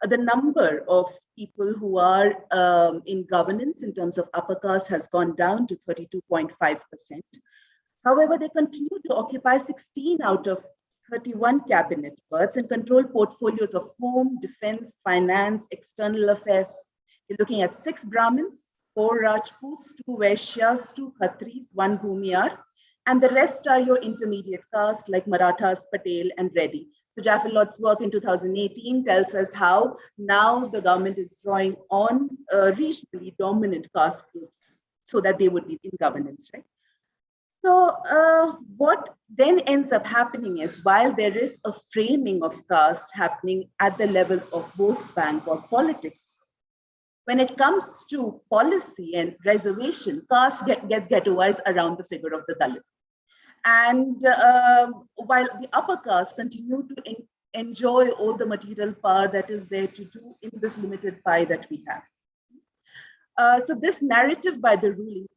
the number of people who are in governance in terms of upper caste has gone down to 32.5%. However, they continue to occupy 16 out of 31 cabinet berths and control portfolios of home, defense, finance, external affairs. You're looking at 6 Brahmins, 4 Rajputs, 2 Vaishyas, 2 Khatris, 1 Bhumiyar, and the rest are your intermediate castes like Marathas, Patel, and Reddy. So Jaffer Lott's work in 2018 tells us how now the government is drawing on regionally dominant caste groups so that they would be in governance, right? So what then ends up happening is, while there is a framing of caste happening at the level of both bank or politics, when it comes to policy and reservation, caste gets ghettoized around the figure of the Dalit. And while the upper caste continue to enjoy all the material power that is there to do in this limited pie that we have. So this narrative by the ruling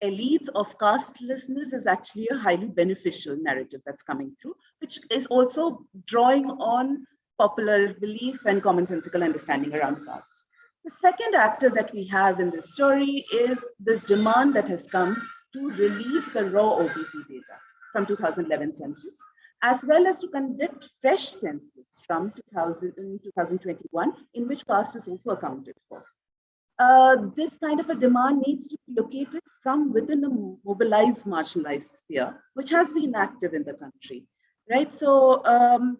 elites of castelessness is actually a highly beneficial narrative that's coming through, which is also drawing on popular belief and commonsensical understanding around caste. The second actor that we have in this story is this demand that has come to release the raw OBC data from 2011 census, as well as to conduct fresh census from 2021, in which caste is also accounted for. This kind of a demand needs to be located from within a mobilized, marginalized sphere, which has been active in the country, right? So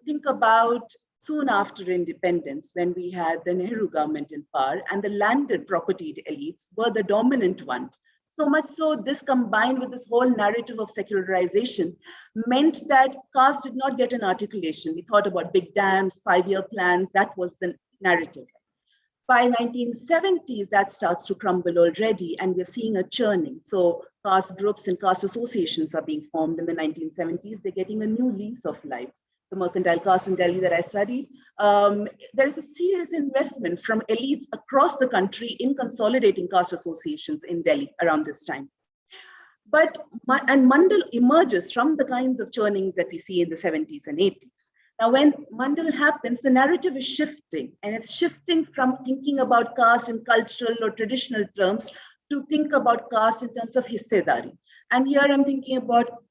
think about soon after independence, when we had the Nehru government in power and the landed propertied elites were the dominant ones. So much so, this combined with this whole narrative of secularization meant that caste did not get an articulation. We thought about big dams, 5-year plans, that was the narrative. By 1970s, that starts to crumble already, and we're seeing a churning. So caste groups and caste associations are being formed in the 1970s. They're getting a new lease of life. The mercantile caste in Delhi that I studied, there is a serious investment from elites across the country in consolidating caste associations in Delhi around this time. And Mandal emerges from the kinds of churnings that we see in the 70s and 80s. Now, when Mandal happens, the narrative is shifting, and it's shifting from thinking about caste in cultural or traditional terms to think about caste in terms of hissedari. And here I'm thinking about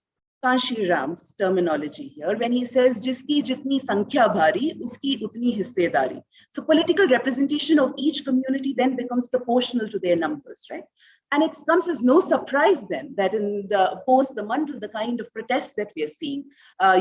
Kanshi Ram's terminology here when he says, "Jiski jitni sankhya bhari, uski utni hissedari." So political representation of each community then becomes proportional to their numbers, right? And it comes as no surprise then that in the post the Mandal, the kind of protests that we are seeing,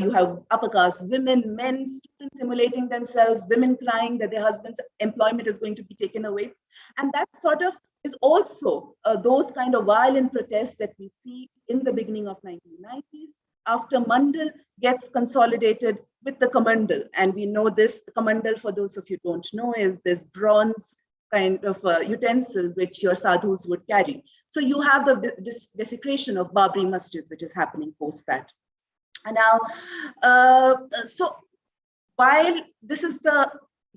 you have upper caste women, men, students simulating themselves, women crying that their husband's employment is going to be taken away. And that sort of is also those kind of violent protests that we see in the beginning of 1990s after Mandal gets consolidated with the Kamandal. And we know this, the Kamandal, for those of you who don't know, is this bronze kind of utensil which your sadhus would carry. So you have the desecration of Babri Masjid, which is happening post that. And now, so while this is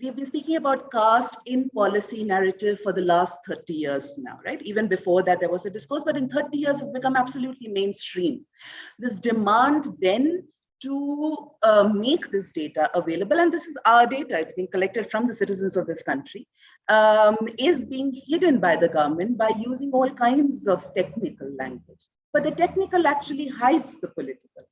we've been speaking about caste in policy narrative for the last 30 years now, right? Even before that, there was a discourse, but in 30 years, it's become absolutely mainstream. This demand then to make this data available, and this is our data, it's being collected from the citizens of this country, is being hidden by the government by using all kinds of technical language. But the technical actually hides the political.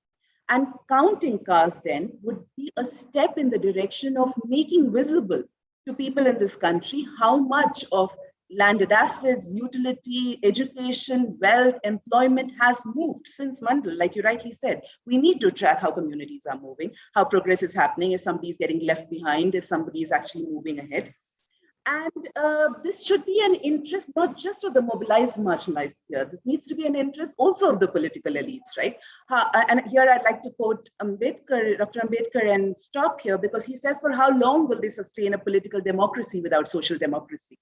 And counting caste then would be a step in the direction of making visible to people in this country how much of landed assets, utility, education, wealth, employment has moved since Mandal. Like you rightly said, we need to track how communities are moving, how progress is happening, if somebody is getting left behind, if somebody is actually moving ahead. And this should be an interest, not just of the mobilized, marginalized here. This needs to be an interest also of the political elites, right? And here I'd like to quote Ambedkar, Dr. Ambedkar, and stop here, because he says, for how long will they sustain a political democracy without social democracy?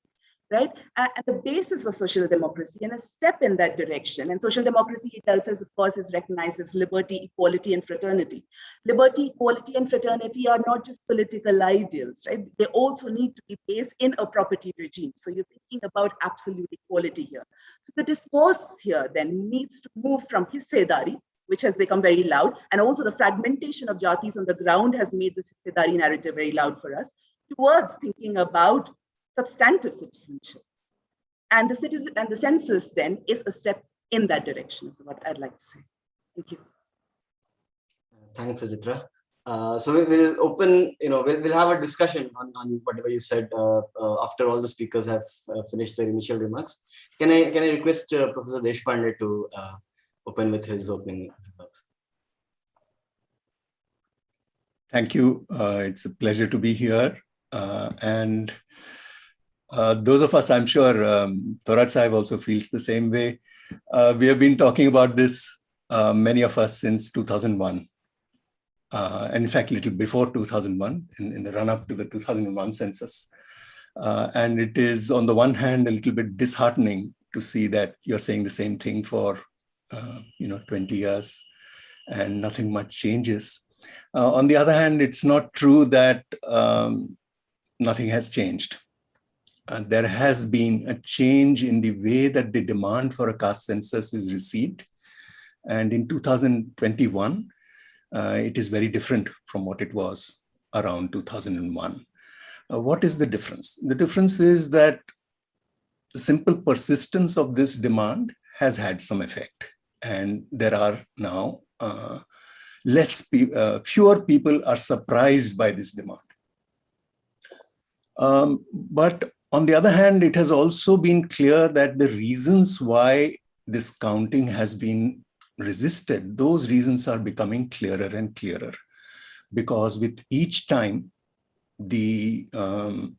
Right? And the basis of social democracy and a step in that direction. And social democracy, he tells us, of course, is recognized as liberty, equality, and fraternity. Liberty, equality, and fraternity are not just political ideals, right? They also need to be based in a property regime. So you're thinking about absolute equality here. So the discourse here then needs to move from hissedari, which has become very loud, and also the fragmentation of jatis on the ground has made this hissedari narrative very loud for us, towards thinking about substantive citizenship. And the census then is a step in that direction, is what I'd like to say. Thank you. Thanks, Sujitra. So we'll open, we'll have a discussion on whatever you said after all the speakers have finished their initial remarks. Can I request Professor Deshpande to open with his opening remarks? Thank you. It's a pleasure to be here. And those of us, I'm sure Thorat Sahib also feels the same way. We have been talking about this, many of us, since 2001. And in fact, a little before 2001, in the run-up to the 2001 census. And it is, on the one hand, a little bit disheartening to see that you're saying the same thing for 20 years and nothing much changes. On the other hand, it's not true that nothing has changed. There has been a change in the way that the demand for a caste census is received. And in 2021, it is very different from what it was around 2001. What is the difference? The difference is that the simple persistence of this demand has had some effect. And there are now fewer people are surprised by this demand. But on the other hand, it has also been clear that the reasons why this counting has been resisted, those reasons are becoming clearer and clearer. Because with each time, the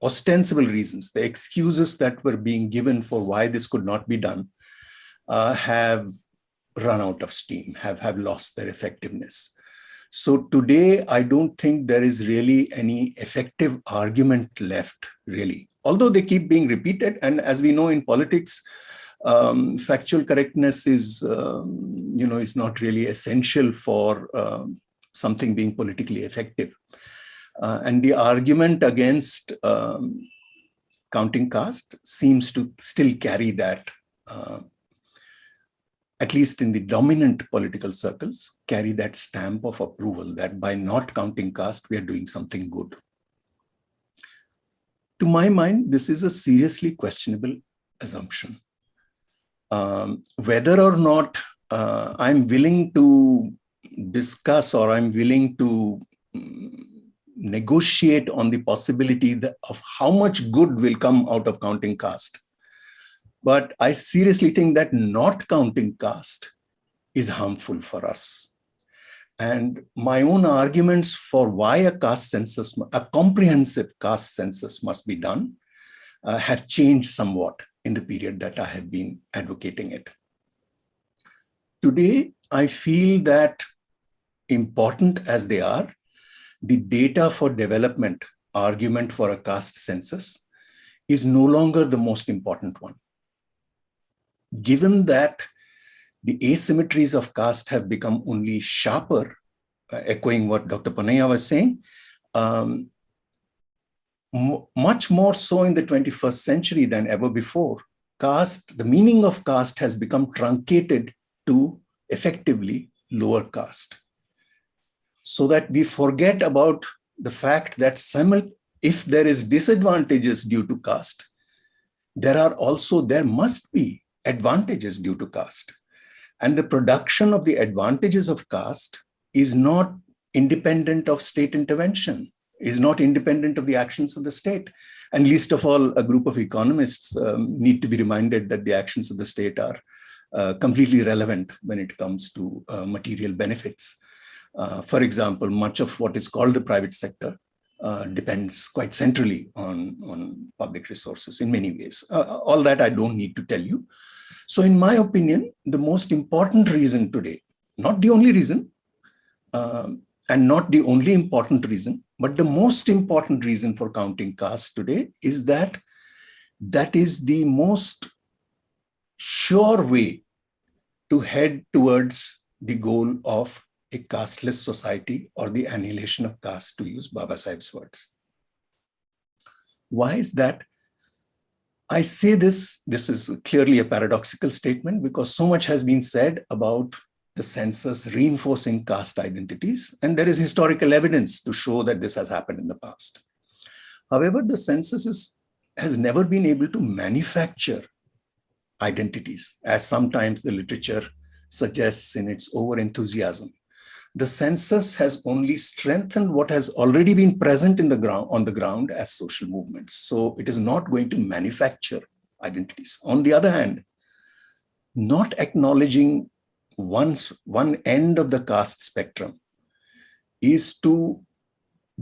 ostensible reasons, the excuses that were being given for why this could not be done have run out of steam, have lost their effectiveness. So today, I don't think there is really any effective argument left, really. Although they keep being repeated, and as we know in politics, factual correctness is not really essential for something being politically effective. And the argument against counting caste seems to still carry that, at least in the dominant political circles, carry that stamp of approval that by not counting caste, we are doing something good. To my mind, this is a seriously questionable assumption. Whether or not I'm willing to discuss or I'm willing to negotiate on the possibility of how much good will come out of counting caste. But I seriously think that not counting caste is harmful for us. And my own arguments for why a comprehensive caste census must be done have changed somewhat in the period that I have been advocating it. Today, I feel that, important as they are, the data for development argument for a caste census is no longer the most important one. Given that the asymmetries of caste have become only sharper, echoing what Dr. Ponnaiah was saying, much more so in the 21st century than ever before, caste, the meaning of caste has become truncated to effectively lower caste. So that we forget about the fact that if there is disadvantages due to caste, there must be advantages due to caste. And the production of the advantages of caste is not independent of state intervention, is not independent of the actions of the state. And least of all, a group of economists need to be reminded that the actions of the state are completely relevant when it comes to material benefits. For example, much of what is called the private sector depends quite centrally on public resources in many ways. All that I don't need to tell you. So in my opinion, the most important reason today, not the only reason, and not the only important reason, but the most important reason for counting caste today is that is the most sure way to head towards the goal of a casteless society or the annihilation of caste, to use Baba Sahib's words. Why is that? I say this is clearly a paradoxical statement because so much has been said about the census reinforcing caste identities, and there is historical evidence to show that this has happened in the past. However, the census has never been able to manufacture identities, as sometimes the literature suggests in its over-enthusiasm. The census has only strengthened what has already been present in the ground, on the ground as social movements. So it is not going to manufacture identities. On the other hand, not acknowledging one end of the caste spectrum is to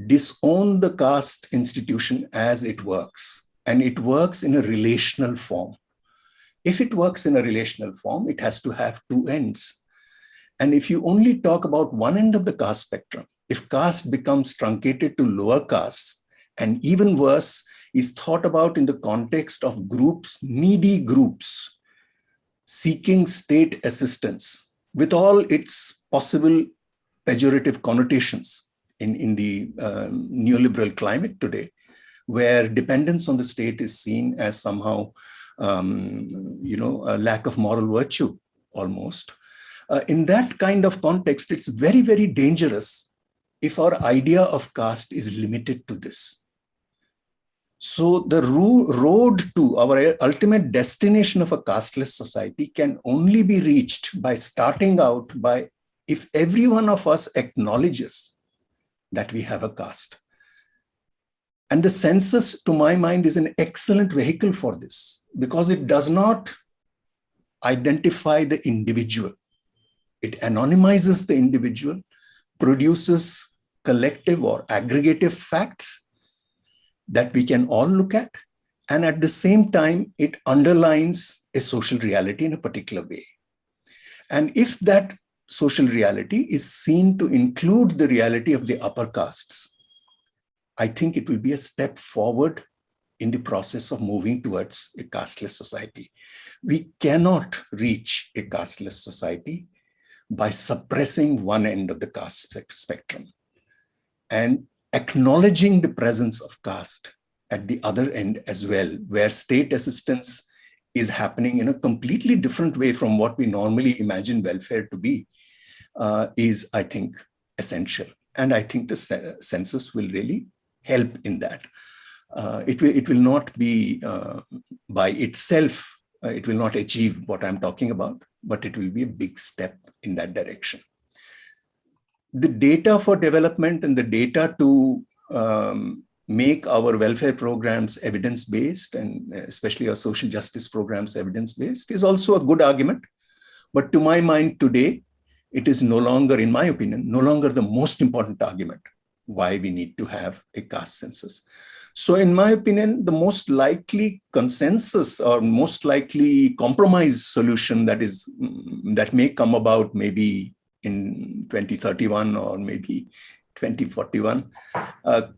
disown the caste institution as it works. And it works in a relational form. If it works in a relational form, it has to have two ends. And if you only talk about one end of the caste spectrum, if caste becomes truncated to lower castes, and even worse, is thought about in the context of groups, needy groups, seeking state assistance with all its possible pejorative connotations in the neoliberal climate today, where dependence on the state is seen as somehow, a lack of moral virtue almost. In that kind of context, it's very, very dangerous if our idea of caste is limited to this. So the road to our ultimate destination of a casteless society can only be reached by starting out by, if every one of us acknowledges that we have a caste. And the census, to my mind, is an excellent vehicle for this, because it does not identify the individual. It anonymizes the individual, produces collective or aggregative facts that we can all look at. And at the same time, it underlines a social reality in a particular way. And if that social reality is seen to include the reality of the upper castes, I think it will be a step forward in the process of moving towards a casteless society. We cannot reach a casteless society by suppressing one end of the caste spectrum and acknowledging the presence of caste at the other end as well, where state assistance is happening in a completely different way from what we normally imagine welfare to be, is, I think, essential. And I think the census will really help in that. It will not be by itself, it will not achieve what I'm talking about, but it will be a big step in that direction. The data for development and the data to make our welfare programs evidence-based, and especially our social justice programs evidence-based, is also a good argument. But to my mind today, it is no longer, in my opinion, no longer the most important argument why we need to have a caste census. So in my opinion, the most likely consensus or most likely compromise solution that may come about maybe in 2031 or maybe 2041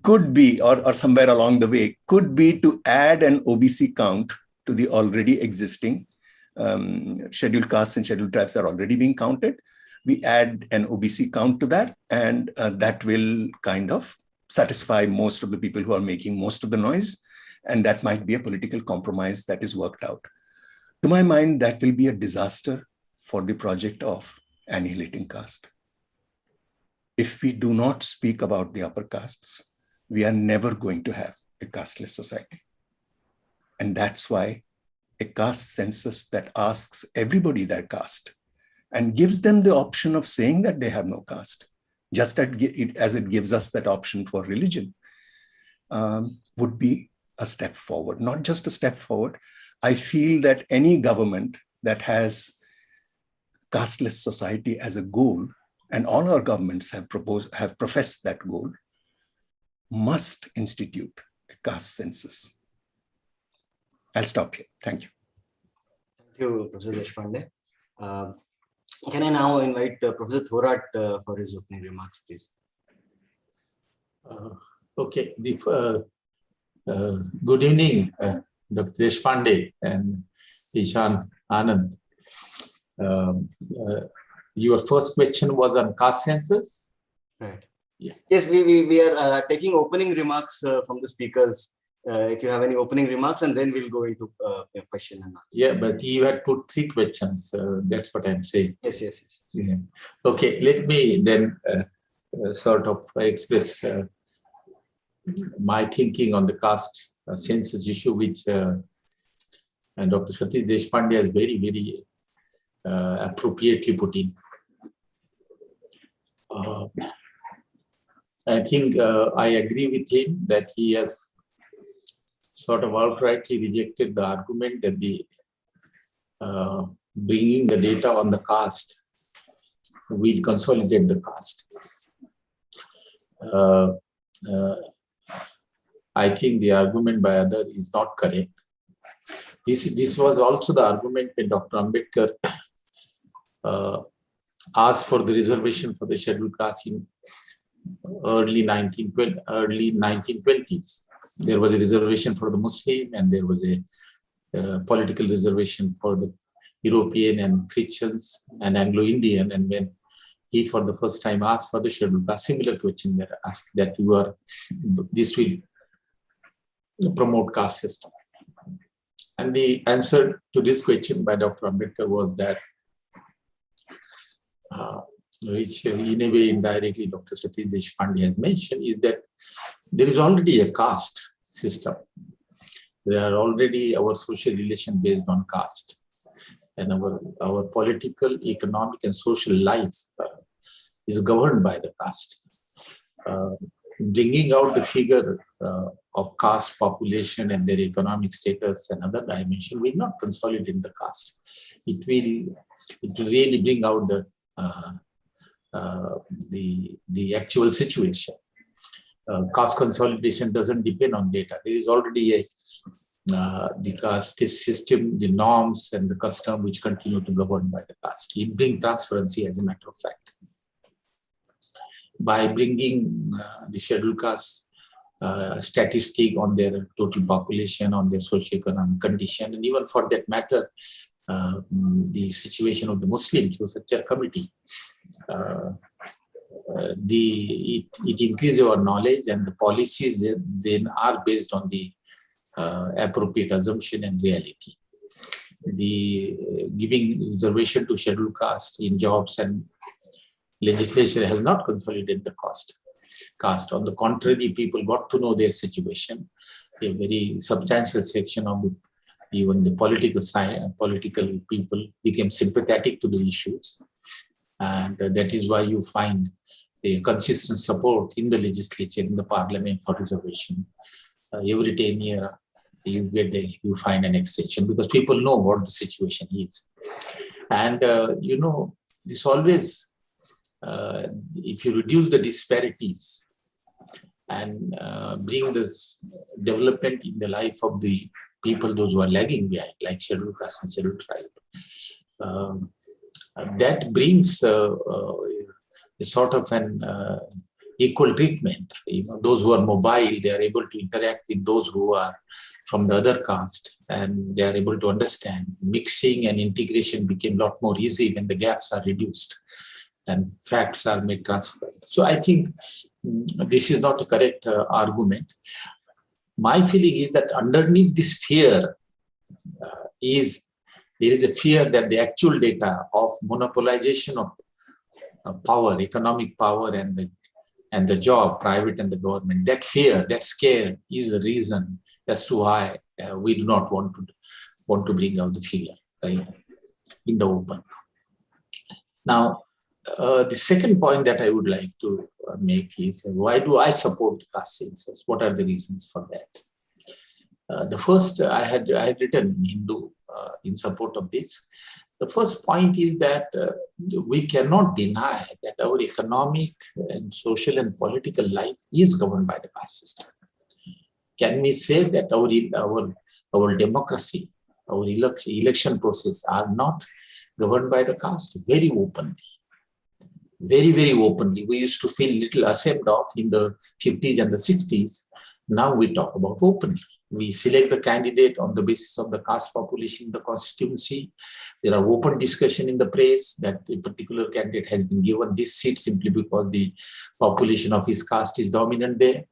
could be, or somewhere along the way, could be to add an OBC count to the already existing scheduled castes and scheduled tribes are already being counted. We add an OBC count to that, and that will kind of satisfy most of the people who are making most of the noise. And that might be a political compromise that is worked out. To my mind, that will be a disaster for the project of annihilating caste. If we do not speak about the upper castes, we are never going to have a casteless society. And that's why a caste census that asks everybody their caste and gives them the option of saying that they have no caste, just as it gives us that option for religion, would be a step forward, not just a step forward. I feel that any government that has casteless society as a goal, and all our governments have professed that goal, must institute a caste census. I'll stop here. Thank you. Thank you, Professor Deshpande. Can I now invite Professor Thorat for his opening remarks, please? Okay. Good evening, Dr. Deshpande and Ishan Anand. Your first question was on caste census? Right. Yeah. Yes, we are taking opening remarks from the speakers. If you have any opening remarks, and then we'll go into question and answer. Yeah, but you had put 3 questions. That's what I'm saying. Yes. Yeah. Okay, let me then sort of express my thinking on the caste census issue, which and Dr. Satish Deshpande has very, very appropriately put in. I think I agree with him that he has sort of outrightly rejected the argument that the bringing the data on the caste will consolidate the caste. I think the argument by others is not correct. This was also the argument when Dr. Ambedkar asked for the reservation for the scheduled caste in early 1920s. There was a reservation for the Muslim, and there was a political reservation for the European and Christians and Anglo-Indian. And when he for the first time asked for the scheduled caste, similar question that asked that this will promote caste system. And the answer to this question by Dr. Ambedkar was that, which in a way indirectly Dr. Satish Deshpande has mentioned, is that there is already a caste system. There are already our social relation based on caste. And our political, economic, and social life is governed by the caste. Bringing out the figure of caste population and their economic status and other dimension will not consolidate the caste. It will really bring out the actual situation. Caste consolidation doesn't depend on data. There is already the caste system, the norms and the custom which continue to govern by the caste. It brings transparency, as a matter of fact. By bringing the scheduled caste statistic on their total population, on their socioeconomic condition, and even for that matter, the situation of the Muslims through such a committee, it increases our knowledge, and the policies then are based on the appropriate assumption and reality. The giving reservation to scheduled caste in jobs and legislation has not consolidated the caste. On the contrary, people got to know their situation. A very substantial section of even the political people became sympathetic to the issues. And that is why you find a consistent support in the legislature, in the parliament for reservation. Every 10 years, you find an extension because people know what the situation is. And, this always, if you reduce the disparities and bring this development in the life of the people, those who are lagging behind, like scheduled caste and scheduled tribe, that brings a sort of an equal treatment. Those who are mobile, they are able to interact with those who are from the other caste, and they are able to understand. Mixing and integration became a lot more easy when the gaps are reduced and facts are made transparent. So I think this is not a correct argument. My feeling is that underneath this fear there is a fear that the actual data of monopolization of power, economic power, and the job, private and the government, that fear, that scare is the reason as to why we do not want to bring out the figure in the open. Now, the second point that I would like to make is, why do I support the caste census? What are the reasons for that? The first, I had written Hindu in support of this. The first point is that we cannot deny that our economic and social and political life is governed by the caste system. Can we say that our democracy, our election process are not governed by the caste? Very openly. Very, very openly. We used to feel little ashamed of in the 50s and the 60s. Now we talk about openly. We select the candidate on the basis of the caste population in the constituency. There are open discussion in the press that a particular candidate has been given this seat simply because the population of his caste is dominant there.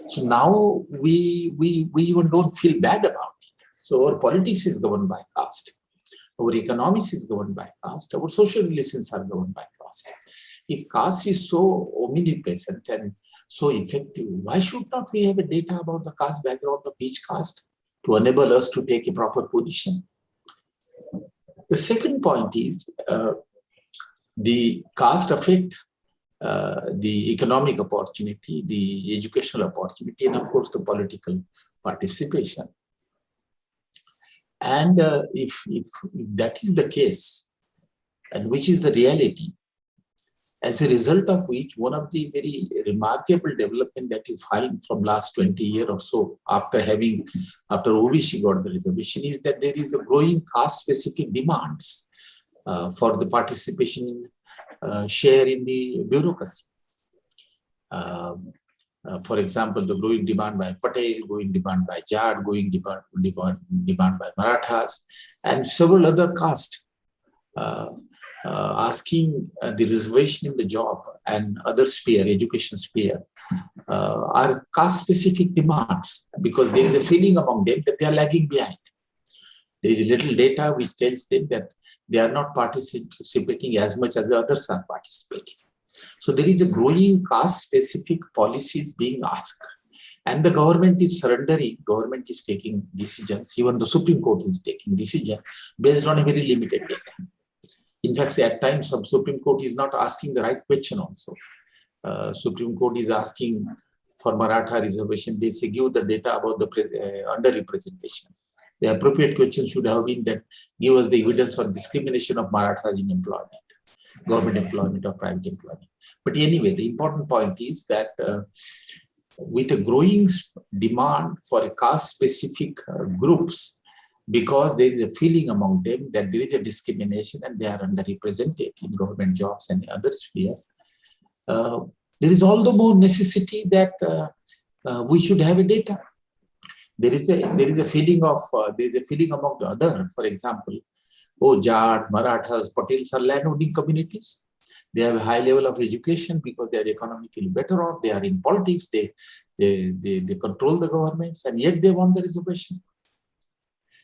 So now we even don't feel bad about it. So our politics is governed by caste. Our economics is governed by caste. Our social relations are governed by caste. If caste is so omnipresent and so effective, why should not we have a data about the caste background of each caste to enable us to take a proper position? The second point is the caste affect the economic opportunity, the educational opportunity, and of course the political participation. And if that is the case, and which is the reality, as a result of which, one of the very remarkable development that you find from last 20 years or so, after OBC got the reservation, is that there is a growing caste-specific demands for the participation share in the bureaucracy. For example, the growing demand by Patel, growing demand by Jat, growing demand by Marathas, and several other castes asking the reservation in the job and other sphere, education sphere, are caste-specific demands, because there is a feeling among them that they are lagging behind. There is a little data which tells them that they are not participating as much as the others are participating. So there is a growing caste-specific policies being asked. And the government is surrendering, government is taking decisions, even the Supreme Court is taking decisions based on a very limited data. In fact, at times, some Supreme Court is not asking the right question also. Supreme Court is asking for Maratha reservation. They say, give the data about the underrepresentation. The appropriate question should have been that give us the evidence for discrimination of Marathas in employment, government employment or private employment. But anyway, the important point is that with a growing demand for a caste-specific groups, because there is a feeling among them that there is a discrimination and they are underrepresented in government jobs and other spheres, there is all the more necessity that we should have a data. There is a feeling among the other, for example, Jat, Marathas, Patels are landowning communities. They have a high level of education because they are economically better off. They are in politics. They control the governments, and yet they want the reservation.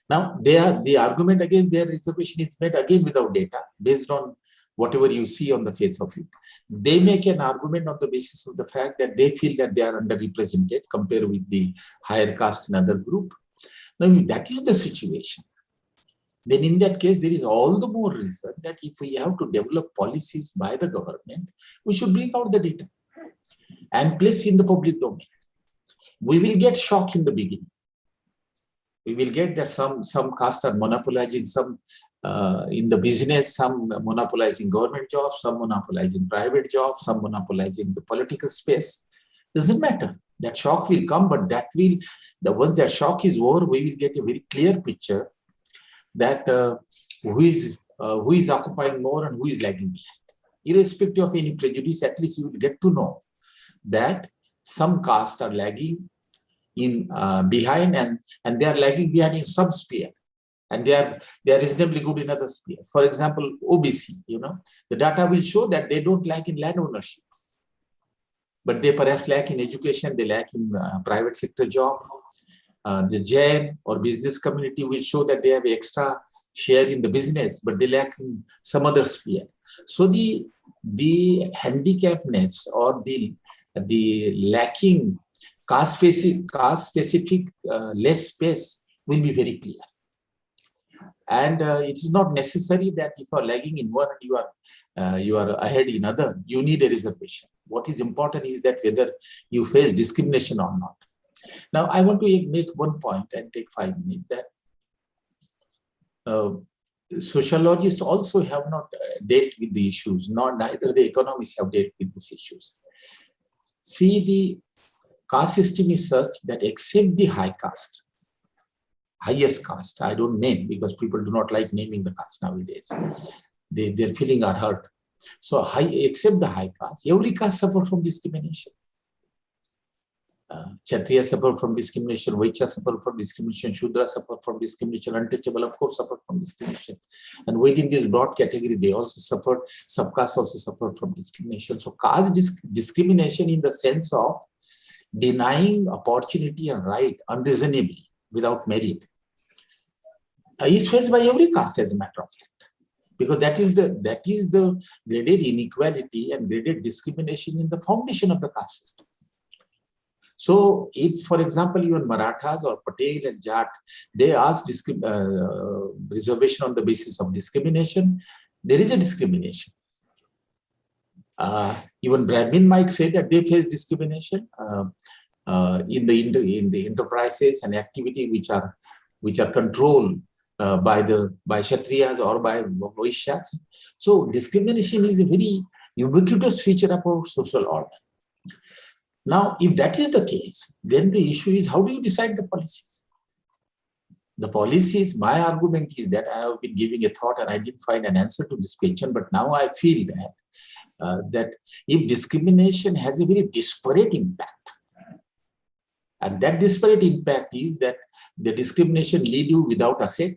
Now, the argument against their reservation is made again without data, based on whatever you see on the face of it. They make an argument on the basis of the fact that they feel that they are underrepresented compared with the higher caste in other group. Now, if that is the situation, then in that case, there is all the more reason that if we have to develop policies by the government, we should bring out the data and place in the public domain. We will get shock in the beginning. We will get that some castes are monopolizing some in the business, some monopolizing government jobs, some monopolizing private jobs, some monopolizing the political space. Doesn't matter. That shock will come, but once that shock is over, we will get a very clear picture that who is occupying more and who is lagging behind. Irrespective of any prejudice, at least you will get to know that some castes are lagging behind, and they are lagging behind in some sphere, and they are reasonably good in other sphere. For example, OBC, the data will show that they don't lack in land ownership, but they perhaps lack in education, they lack in private sector job. The Jain or business community will show that they have extra share in the business, but they lack in some other sphere. So the handicapness or the lacking caste-specific less space will be very clear. And it is not necessary that if you are lagging in one, you are ahead in other, you need a reservation. What is important is that whether you face discrimination or not. Now, I want to make one point and take 5 minutes that sociologists also have not dealt with the issues, neither the economists have dealt with these issues. See, the caste system is such that except the high caste, highest caste, I don't name because people do not like naming the caste nowadays. Their feelings are hurt. So except the high caste, every caste suffers from discrimination. Kshatriya suffer from discrimination, Vaishya suffer from discrimination, Shudra suffer from discrimination, untouchable of course suffer from discrimination. And within this broad category, they also suffer, subcaste also suffer from discrimination. So caste discrimination in the sense of denying opportunity and right unreasonably without merit is faced by every caste, as a matter of fact, because that is the graded inequality and graded discrimination in the foundation of the caste system. So if, for example, even Marathas or Patel and Jat, they ask reservation on the basis of discrimination, there is a discrimination. Even Brahmin might say that they face discrimination in the enterprises and activity which are controlled by Kshatriyas or by Vaishyas. So discrimination is a very ubiquitous feature of our social order. Now, if that is the case, then the issue is, how do you decide the policies? The policies, my argument is that I have been giving a thought and I didn't find an answer to this question, but now I feel that if discrimination has a very disparate impact, and that disparate impact is that the discrimination lead you without asset,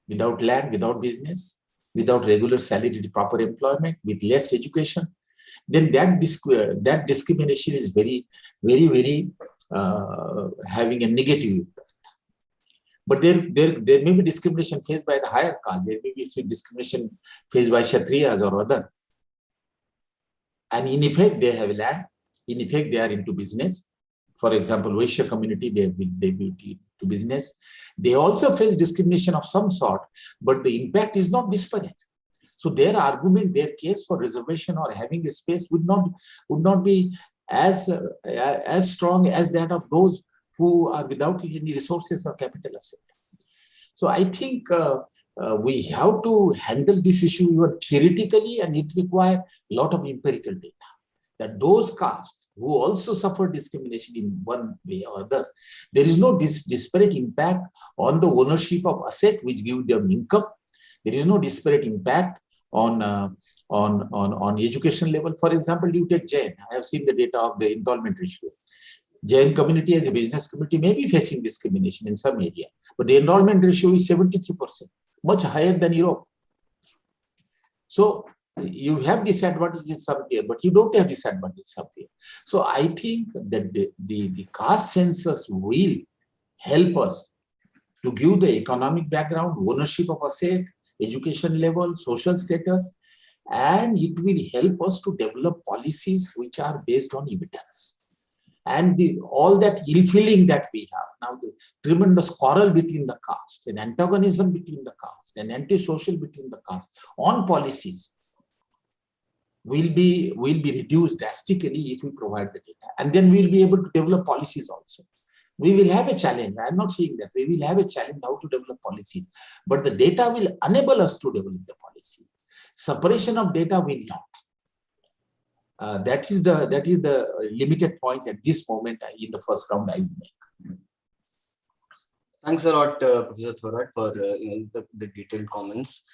without land, without business, without regular salaried proper employment, with less education, then that discrimination is very, very, very having a negative impact. But there may be discrimination faced by the higher caste. There may be discrimination faced by Kshatriyas or other. And in effect, they have land. In effect, they are into business. For example, Vaishya community, they will be to business. They also face discrimination of some sort, but the impact is not disparate. So their argument, their case for reservation or having a space would not be as strong as that of those who are without any resources or capital asset. So I think we have to handle this issue even theoretically, and it requires a lot of empirical data. That those castes who also suffer discrimination in one way or other, there is no disparate impact on the ownership of asset which give them income. There is no disparate impact on education level. For example, you take Jain. I have seen the data of the enrollment ratio. Jain community as a business community may be facing discrimination in some area, but the enrollment ratio is 73%, much higher than Europe. So you have disadvantages some here, but you don't have disadvantages some here. So I think that the caste census will help us to give the economic background, ownership of asset, education level, social status, and it will help us to develop policies which are based on evidence. And all that ill-feeling that we have, now the tremendous quarrel between the caste, an antagonism between the caste, an anti-social between the caste on policies will be reduced drastically if we provide the data. And then we'll be able to develop policies also. We will have a challenge. I'm not saying that. We will have a challenge how to develop policy. But the data will enable us to develop the policy. Separation of data will not. That is the limited point at this moment in the first round I will make. Thanks a lot, Professor Thorat, for the detailed comments.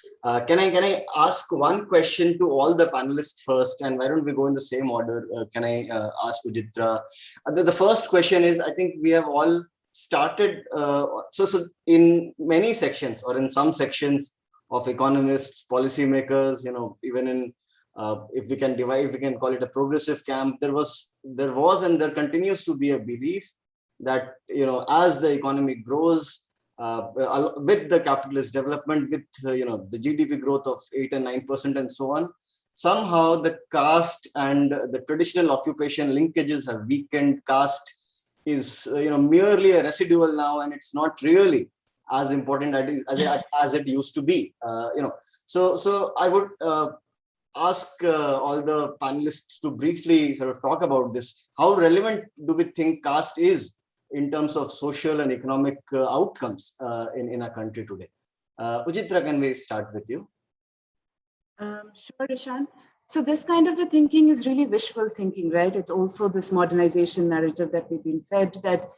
Can I ask one question to all the panelists first, and why don't we go in the same order? Can I ask Ujitra? The first question is, I think we have all started, so in many sections or in some sections of economists, policymakers, even in, if we can call it a progressive camp, there was and there continues to be a belief that as the economy grows with the capitalist development, with the GDP growth of 8 and 9% and so on, somehow the caste and the traditional occupation linkages have weakened. Caste is merely a residual now, and it's not really as important as it used to be. So I would ask all the panelists to briefly sort of talk about this. How relevant do we think caste is in terms of social and economic outcomes in a country today? Ujitra, can we start with you? Sure, Ishan. So this kind of a thinking is really wishful thinking, right? It's also this modernization narrative that we've been fed that,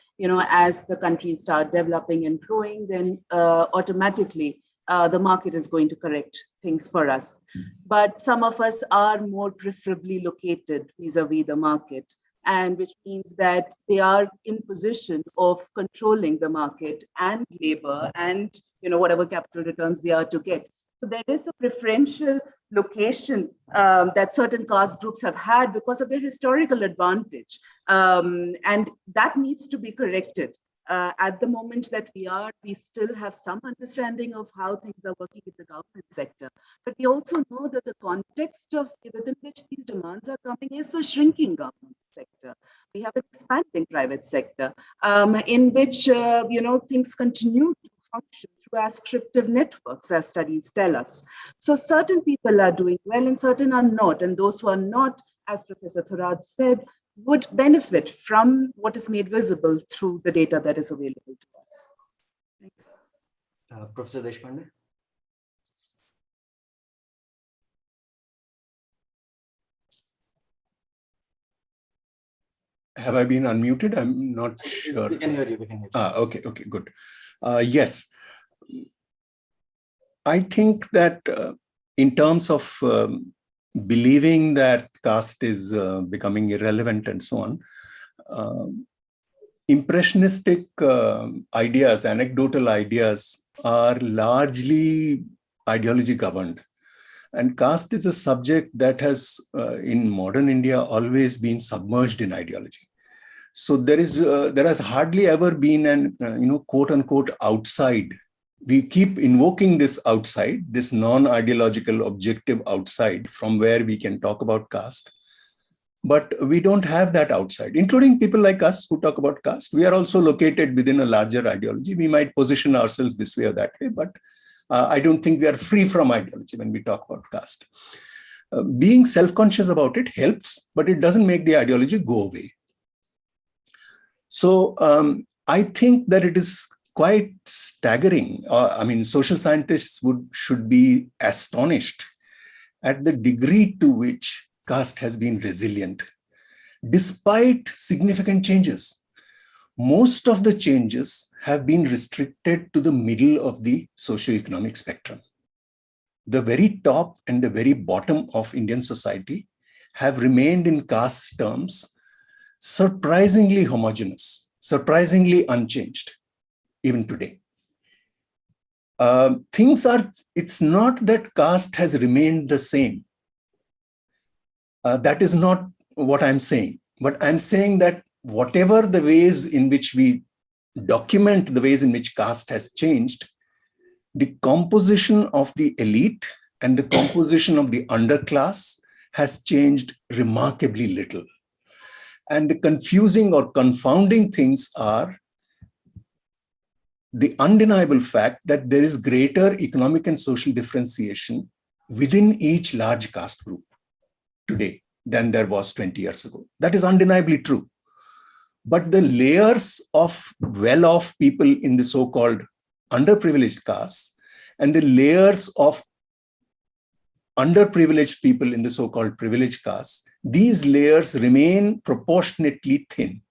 as the countries start developing and growing, then automatically the market is going to correct things for us. But some of us are more preferably located vis-a-vis the market, and which means that they are in position of controlling the market and labor and whatever capital returns they are to get. So there is a preferential location that certain caste groups have had because of their historical advantage, and that needs to be corrected. At the moment that we still have some understanding of how things are working in the government sector. But we also know that the context of within which these demands are coming is a shrinking government sector. We have an expanding private sector in which things continue to function through ascriptive networks, as studies tell us. So certain people are doing well and certain are not, and those who are not, as Professor Thurad said, would benefit from what is made visible through the data that is available to us. Thanks. Professor Deshpande? Have I been unmuted? I'm not sure. We can hear you. We can hear you. Okay, good. Yes. I think that in terms of believing that caste is becoming irrelevant and so on, impressionistic ideas, anecdotal ideas are largely ideology governed. And caste is a subject that has, in modern India, always been submerged in ideology. So there has hardly ever been an, quote unquote, outside. We keep invoking this outside, this non-ideological objective outside from where we can talk about caste. But we don't have that outside, including people like us who talk about caste. We are also located within a larger ideology. We might position ourselves this way or that way, but I don't think we are free from ideology when we talk about caste. Being self-conscious about it helps, but it doesn't make the ideology go away. So I think that it is quite staggering. Social scientists should be astonished at the degree to which caste has been resilient, despite significant changes. Most of the changes have been restricted to the middle of the socioeconomic spectrum. The very top and the very bottom of Indian society have remained in caste terms surprisingly homogeneous, surprisingly unchanged, even today. It's not that caste has remained the same. That is not what I'm saying. But I'm saying that whatever the ways in which we document the ways in which caste has changed, the composition of the elite and the composition of the underclass has changed remarkably little. And the confusing or confounding things are the undeniable fact that there is greater economic and social differentiation within each large caste group today than there was 20 years ago. That is undeniably true. But the layers of well-off people in the so-called underprivileged castes and the layers of underprivileged people in the so-called privileged castes, these layers remain proportionately thin.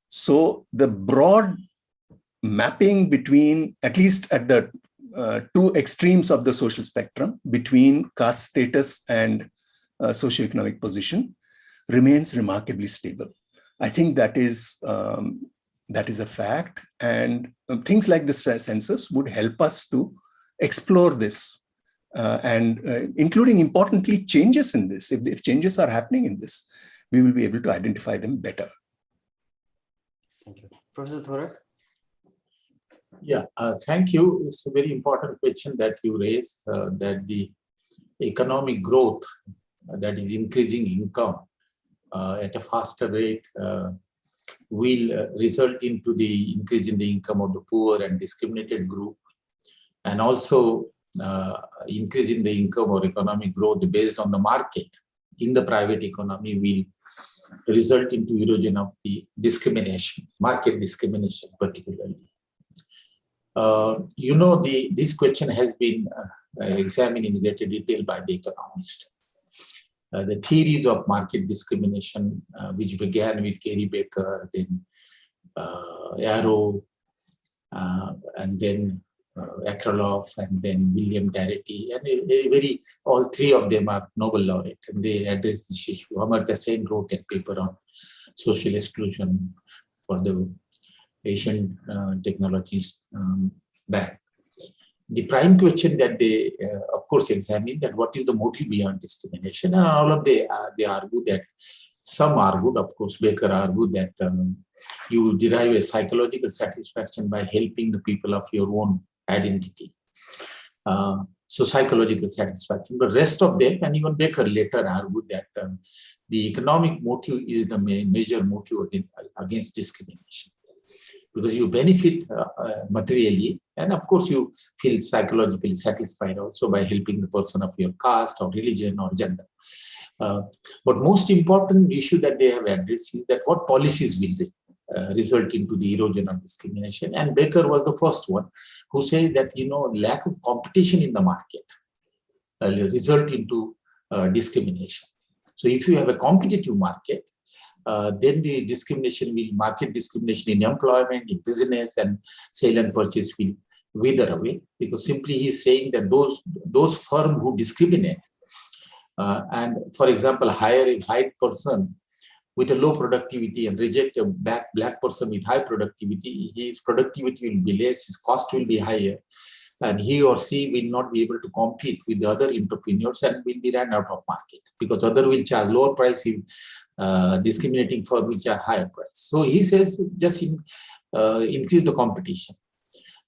So the broad mapping between, at least at the two extremes of the social spectrum, between caste status and socioeconomic position, remains remarkably stable. I think that is a fact, and things like the census would help us to explore this, and including importantly changes in this. If changes are happening in this, we will be able to identify them better. Thank you. Professor Thurad? Yeah, thank you. It's a very important question that you raised, that the economic growth that is increasing income at a faster rate will result into the increase in the income of the poor and discriminated group, and also increase in the income or economic growth based on the market in the private economy will result into erosion of the discrimination, market discrimination particularly. This question has been examined in greater detail by the economist. The theories of market discrimination, which began with Gary Baker, then Arrow, and then Akraloff, and then William Darity, and all three of them are Nobel laureate, and they address this issue. Amartya Sen wrote a paper on social exclusion for the Asian technologies back. The prime question that they, of course, examine that what is the motive beyond discrimination, and all of they argue that some argued, of course, Baker argued that you derive a psychological satisfaction by helping the people of your own identity. So psychological satisfaction. But rest of them, and even Baker later argued that the economic motive is the major motive against discrimination, because you benefit materially, and of course you feel psychologically satisfied also by helping the person of your caste or religion or gender. But most important issue that they have addressed is that what policies will result into the erosion of discrimination. And Baker was the first one who said that, lack of competition in the market result into discrimination. So if you have a competitive market, then the market discrimination in employment, in business, and sale and purchase will wither away, because simply he's saying that those firms who discriminate and, for example, hire a white person with a low productivity and reject a black person with high productivity, his productivity will be less, his cost will be higher, and he or she will not be able to compete with the other entrepreneurs and will be run out of market, because other will charge lower price, discriminating firm will charge higher price. So he says just increase the competition.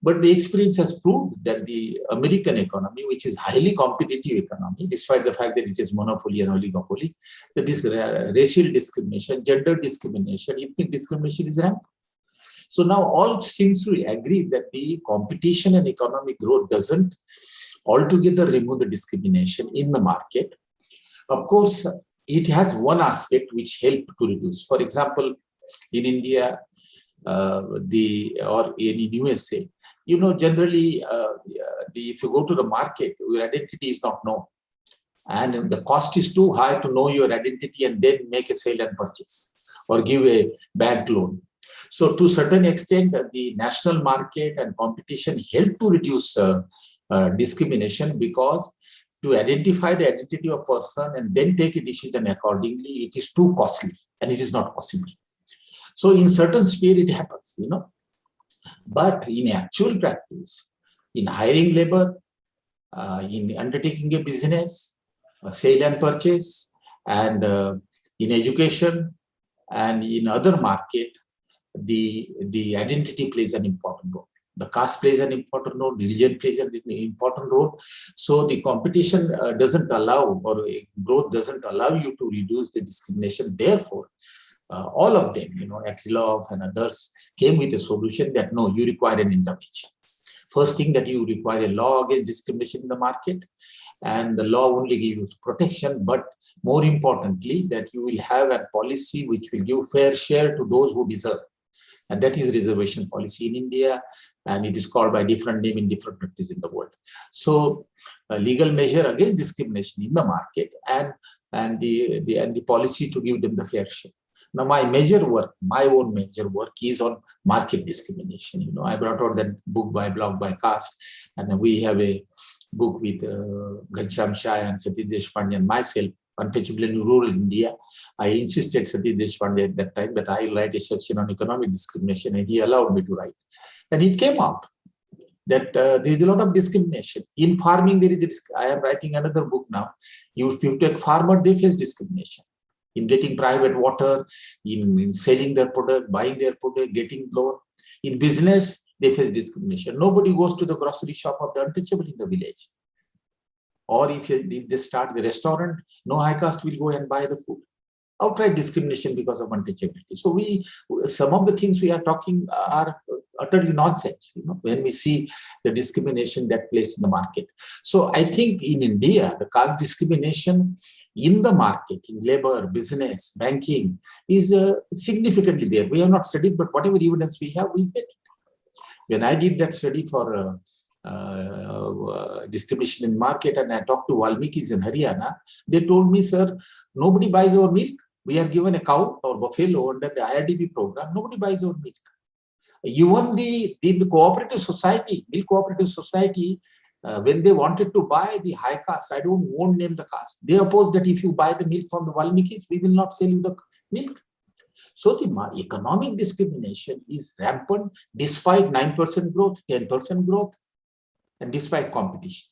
But the experience has proved that the American economy, which is highly competitive economy, despite the fact that it is monopoly and oligopoly, that this racial discrimination, gender discrimination, ethnic discrimination is rampant. So now all seems to agree that the competition and economic growth doesn't altogether remove the discrimination in the market. Of course, it has one aspect which helped to reduce. For example, in India, or in USA, generally, if you go to the market, your identity is not known, and the cost is too high to know your identity and then make a sale and purchase or give a bank loan. So to a certain extent, the national market and competition help to reduce discrimination, because to identify the identity of a person and then take a decision accordingly, it is too costly and it is not possible. So in certain sphere, it happens, But in actual practice, in hiring labor, in undertaking a business, sale and purchase, and in education, and in other market, the identity plays an important role. The caste plays an important role, religion plays an important role. So the competition doesn't allow, or growth doesn't allow you to reduce the discrimination. Therefore, all of them, Akilov and others, came with a solution that no, you require an intervention. First thing, that you require a law against discrimination in the market, and the law only gives protection, but more importantly, that you will have a policy which will give fair share to those who deserve. And that is reservation policy in India, and it is called by different name in different countries in the world. So a legal measure against discrimination in the market, and the policy to give them the fair share. Now, my own major work is on market discrimination. I brought out that book by Caste, and we have a book with Ghanshyam Shah and Satish Deshpande and myself, Untouchable in Rural India. I insisted Satish Deshpande at that time that I write a section on economic discrimination, and he allowed me to write. And it came out that there is a lot of discrimination. In farming, there is I am writing another book now. If you take farmer, they face discrimination in getting private water, in selling their product, buying their product, getting loan. In business, they face discrimination. Nobody goes to the grocery shop of the untouchable in the village. Or if they start the restaurant, no high caste will go and buy the food. Outright discrimination because of untouchability. So some of the things we are talking are utterly nonsense, when we see the discrimination that plays in the market. So I think in India, the caste discrimination in the market, in labor, business, banking, is significantly there. We have not studied, but whatever evidence we have, we get it. When I did that study for distribution in market, and I talked to Valmikis in Haryana, they told me, sir, nobody buys our milk. We are given a cow or buffalo under the IRDP program. Nobody buys our milk. Even the cooperative society, milk cooperative society, when they wanted to buy the high caste, I won't name the caste. They opposed that if you buy the milk from the Valmikis, we will not sell you the milk. So the economic discrimination is rampant despite 9% growth, 10% growth, and despite competition.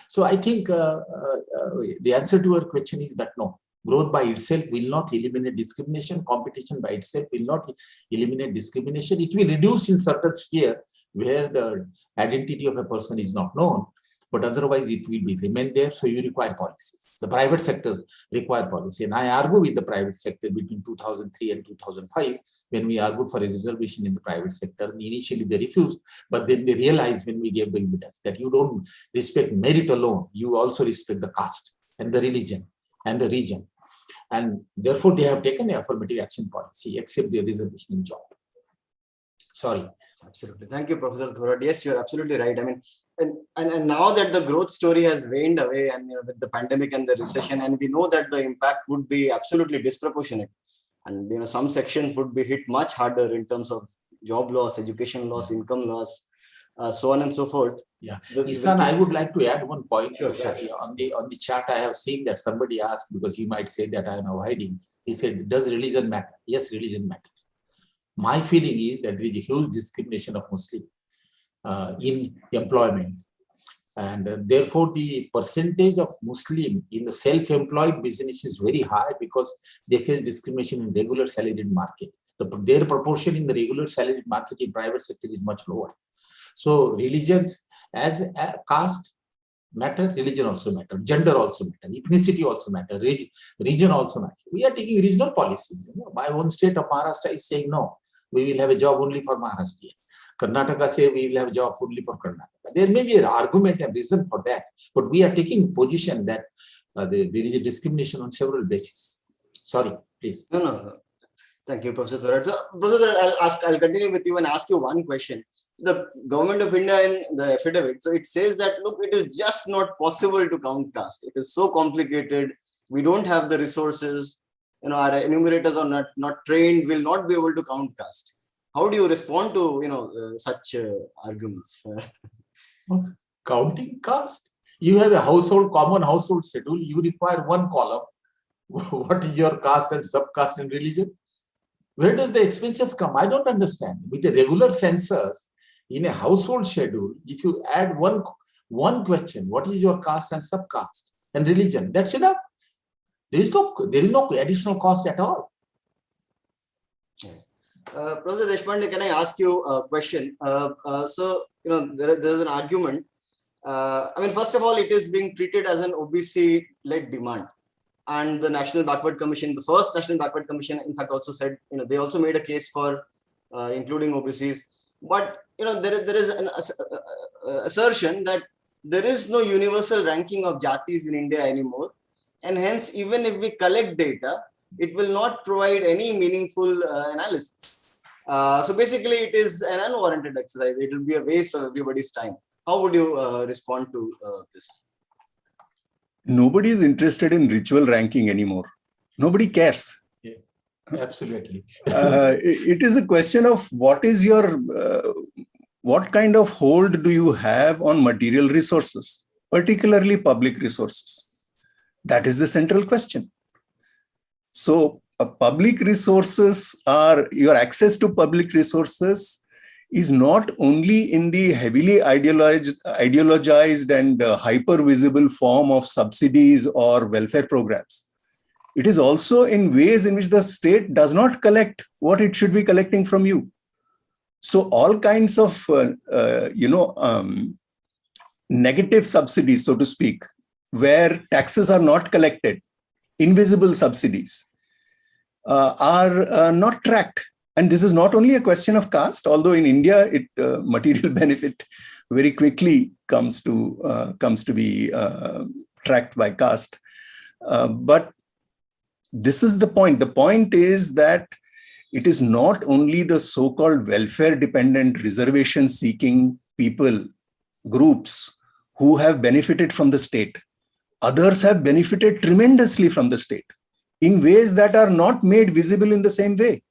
So I think the answer to your question is that no, Growth by itself will not eliminate discrimination. Competition by itself will not eliminate discrimination. It will reduce in certain sphere where the identity of a person is not known, but otherwise it will be remain there. So you require policies. The private sector require policy. And I argue with the private sector between 2003 and 2005, when we argued for a reservation in the private sector. Initially they refused, but then they realized when we gave the evidence that you don't respect merit alone, you also respect the caste and the religion and the region. And therefore they have taken an affirmative action policy, except the reservation in job. Sorry. Absolutely. Thank you, Professor Thorat. Yes, you're absolutely right. I mean, and now that the growth story has waned away, and with the pandemic and the recession, and we know that the impact would be absolutely disproportionate, and some sections would be hit much harder in terms of job loss, education loss, income loss, so on and so forth. Yeah, Ishan, I would like to add one point. Sure. On the chat, I have seen that somebody asked, because you might say that I am avoiding. He said, "Does religion matter?" Yes, religion matters. My feeling is that there is a huge discrimination of Muslim in employment, and therefore the percentage of Muslim in the self-employed business is very high because they face discrimination in regular salaried market. Their proportion in the regular salaried market in private sector is much lower. So religions as a caste matter, religion also matter, gender also matter, ethnicity also matter, region also matter. We are taking regional policies. My own state of Maharashtra is saying no, we will have a job only for Maharashtra. Karnataka say we will have a job only for Karnataka. There may be an argument and reason for that, but we are taking position that there is a discrimination on several bases. Sorry, please. No. Thank you, Professor Thorat. So, Professor Thorat, I'll continue with you and ask you one question. The government of India in the affidavit, so it says that, look, it is just not possible to count caste. It is so complicated. We don't have the resources. Our enumerators are not trained, will not be able to count caste. How do you respond to such arguments? Counting caste? You have a common household schedule. You require one column. What is your caste and subcaste in religion? Where does the expenses come? I don't understand. With the regular census in a household schedule, if you add one question, what is your caste and subcaste and religion? That's enough. There is no additional cost at all. Professor Deshpande, can I ask you a question? So, there's an argument. First of all, it is being treated as an OBC-led demand. And the National Backward Commission, the first National Backward Commission, in fact, also said, they also made a case for including OBCs. But, there is an assertion that there is no universal ranking of jatis in India anymore. And hence, even if we collect data, it will not provide any meaningful analysis. So basically, it is an unwarranted exercise. It will be a waste of everybody's time. How would you respond to this? Nobody is interested in ritual ranking anymore. Nobody cares. Yeah, absolutely. It is a question of what kind of hold do you have on material resources, particularly public resources? That is the central question. So public resources your access to public resources is not only in the heavily ideologized and hyper-visible form of subsidies or welfare programs. It is also in ways in which the state does not collect what it should be collecting from you. So all kinds of, negative subsidies, so to speak, where taxes are not collected, invisible subsidies, are not tracked. And this is not only a question of caste, although in India, material benefit very quickly comes to be tracked by caste. But this is the point. The point is that it is not only the so-called welfare-dependent, reservation-seeking people, groups who have benefited from the state. Others have benefited tremendously from the state in ways that are not made visible in the same way.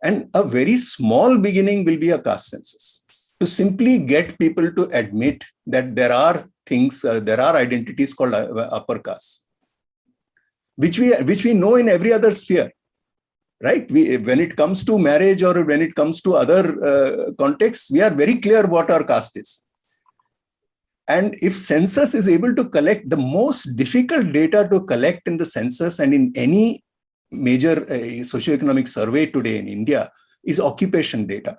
And a very small beginning will be a caste census to simply get people to admit that there are things, there are identities called upper caste, which we know in every other sphere, right? When it comes to marriage or when it comes to other contexts, we are very clear what our caste is. And if census is able to collect the most difficult data to collect in the census and in any major socioeconomic survey today in India is occupation data.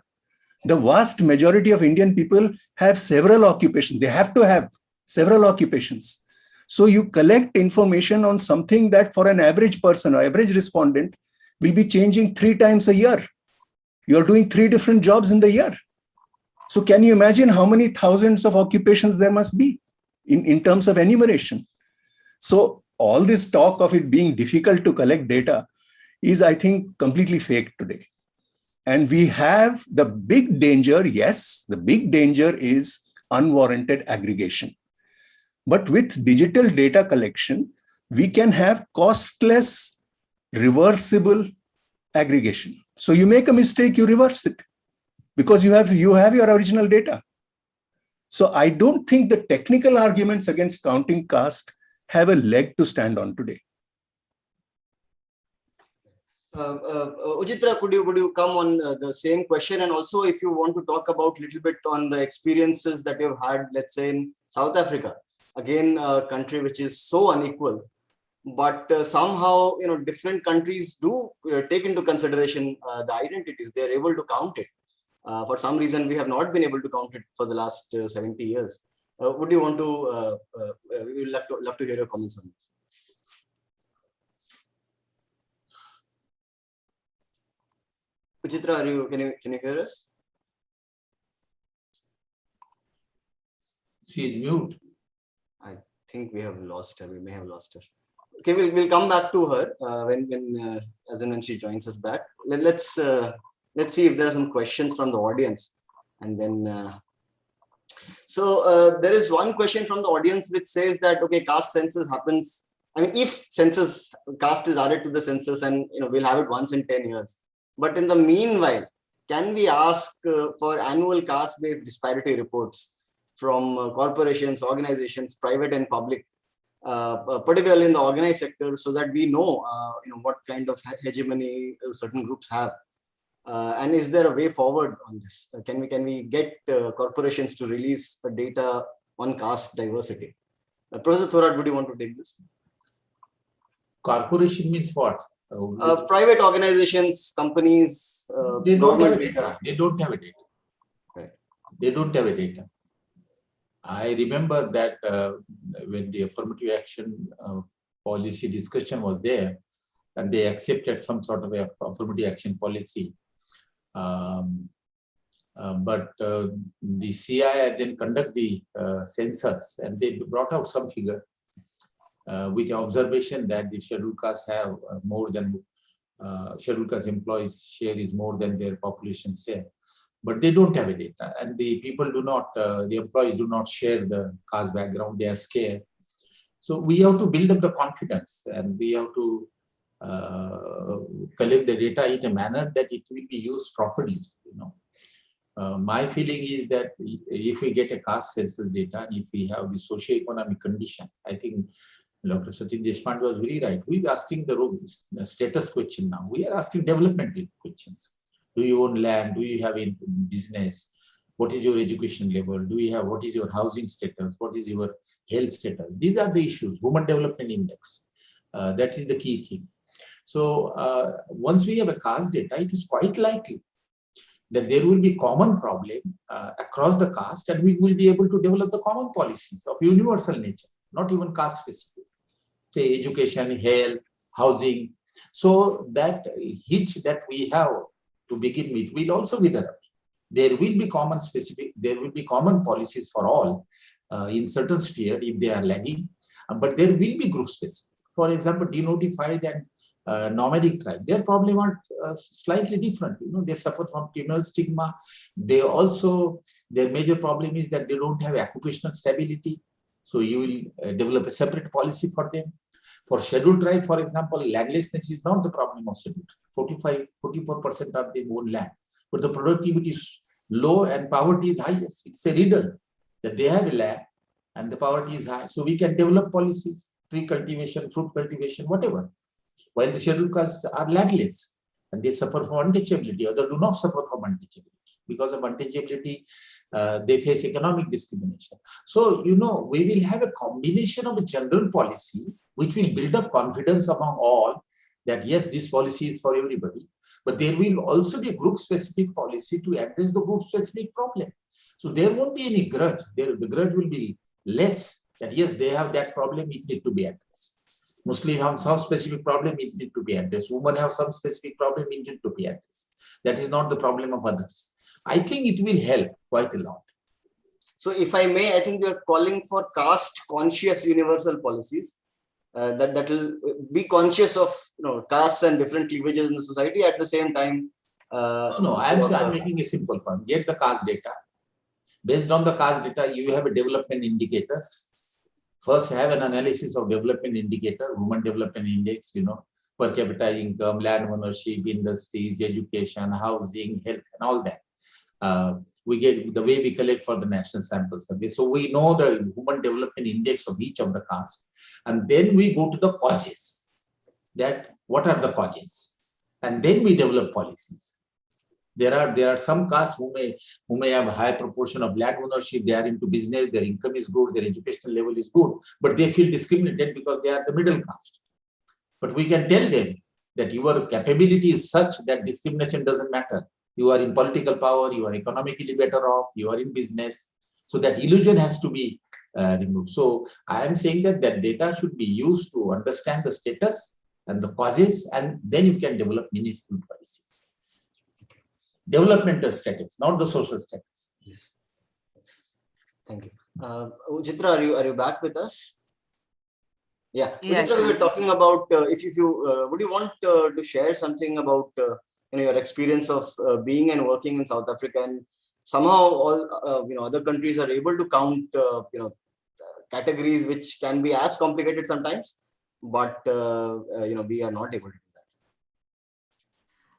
The vast majority of Indian people have several occupations. They have to have several occupations. So you collect information on something that for an average person or average respondent will be changing 3 times a year. You're doing 3 different jobs in the year. So can you imagine how many thousands of occupations there must be in terms of enumeration? So all this talk of it being difficult to collect data is, I think, completely fake today. And we have the big danger, yes, the big danger is unwarranted aggregation. But with digital data collection, we can have costless, reversible aggregation. So you make a mistake, you reverse it because you have your original data. So I don't think the technical arguments against counting caste have a leg to stand on today. Ujitra, could you come on the same question, and also if you want to talk about a little bit on the experiences that you've had, let's say in South Africa, again a country which is so unequal, but somehow different countries do take into consideration the identities. They're able to count it. For some reason, we have not been able to count it for the last 70 years. Would you want to? We would love to hear your comments on this. Uchitra, can you hear us? She is mute. I think we have lost her. We may have lost her. Okay, we'll come back to her when as and when she joins us back. Let's see if there are some questions from the audience, and then. So there is one question from the audience which says that okay, caste census happens. I mean, if census caste is added to the census, and we'll have it once in 10 years. But in the meanwhile, can we ask for annual caste-based disparity reports from corporations, organizations, private and public, particularly in the organized sector, so that we know, what kind of hegemony certain groups have, and is there a way forward on this? Can we get corporations to release data on caste diversity? Professor Thorat, would you want to take this? Corporation means what? Private organizations, companies, they don't have government data. They don't have a data. Right. They don't have a data. I remember that when the affirmative action policy discussion was there, and they accepted some sort of a affirmative action policy. But the CI then conduct the census, and they brought out some figure with the observation that the scheduled castes have more than scheduled caste employees share is more than their population share, but they don't have a data, and the people do not, the employees do not share the caste background. They are scared. So we have to build up the confidence, and we have to collect the data in a manner that it will be used properly. My feeling is that if we get a caste census data, and if we have the socio-economic condition, I think Dr. Sachin Deshpande was very right. We are asking the status question now. We are asking developmental questions. Do you own land? Do you have a business? What is your education level? Do you have, what is your housing status? What is your health status? These are the issues. Human Development Index. That is the key thing. So once we have a caste data, it is quite likely that there will be common problem across the caste, and we will be able to develop the common policies of universal nature, not even caste specific. Say education, health, housing. So that hitch that we have to begin with will also wither out. There will be common specific, there will be common policies for all in certain sphere if they are lagging, but there will be group specific. For example, denotified and nomadic tribe, their problem are slightly different. They suffer from criminal stigma. They also, their major problem is that they don't have occupational stability. So you will develop a separate policy for them. For scheduled tribe, for example, landlessness is not the problem of scheduled. 44% of them own land, but the productivity is low and poverty is highest. It's a riddle that they have a land and the poverty is high. So we can develop policies, tree cultivation, fruit cultivation, whatever. While the scheduled castes are landless and they suffer from untouchability, others do not suffer from untouchability. Because of untouchability, they face economic discrimination. So, we will have a combination of a general policy which will build up confidence among all that yes, this policy is for everybody. But there will also be a group-specific policy to address the group-specific problem. So there won't be any grudge. The grudge will be less that yes, they have that problem, it needs to be addressed. Muslims have some specific problem, it needs to be addressed. Women have some specific problem, it needs to be addressed. That is not the problem of others. I think it will help quite a lot. So if I may, I think we are calling for caste-conscious universal policies that will be conscious of castes and different cleavages in the society at the same time. No, I'm making a simple point. Get the caste data. Based on the caste data, you have a development indicators. First, have an analysis of development indicator, Human Development Index, per capita income, land ownership, industries, education, housing, health, and all that. We get the way we collect for the national sample survey. So we know the Human Development Index of each of the castes. And then we go to the causes. That what are the causes? And then we develop policies. There are some castes who may have a high proportion of land ownership. They are into business. Their income is good. Their educational level is good. But they feel discriminated because they are the middle caste. But we can tell them that your capability is such that discrimination doesn't matter. You are in political power. You are economically better off. You are in business. So that illusion has to be removed. So I am saying that data should be used to understand the status and the causes, and then you can develop meaningful policies. Developmental status, not the social status. Yes. Thank you. Chitra, are you back with us? Yeah. Yeah, Chitra, we were talking about if you would you want to share something about your experience of being and working in South Africa, and somehow all other countries are able to count categories which can be as complicated sometimes, but we are not able to do that.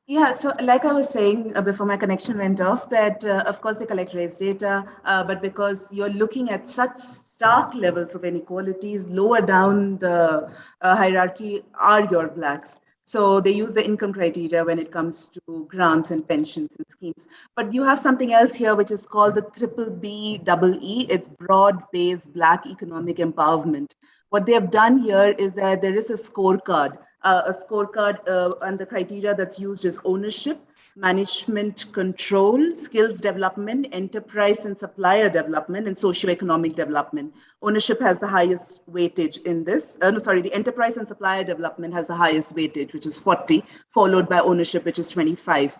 Yeah, so like I was saying before my connection went off, that of course they collect race data, but because you're looking at such stark levels of inequalities, lower down the hierarchy are your blacks. So they use the income criteria when it comes to grants and pensions and schemes. But you have something else here, which is called the BBBEE. It's broad-based Black economic empowerment. What they have done here is that there is a scorecard. And the criteria that's used is ownership, management control, skills development, enterprise and supplier development, and socioeconomic development. Ownership has the highest weightage in this. The enterprise and supplier development has the highest weightage, which is 40, followed by ownership, which is 25.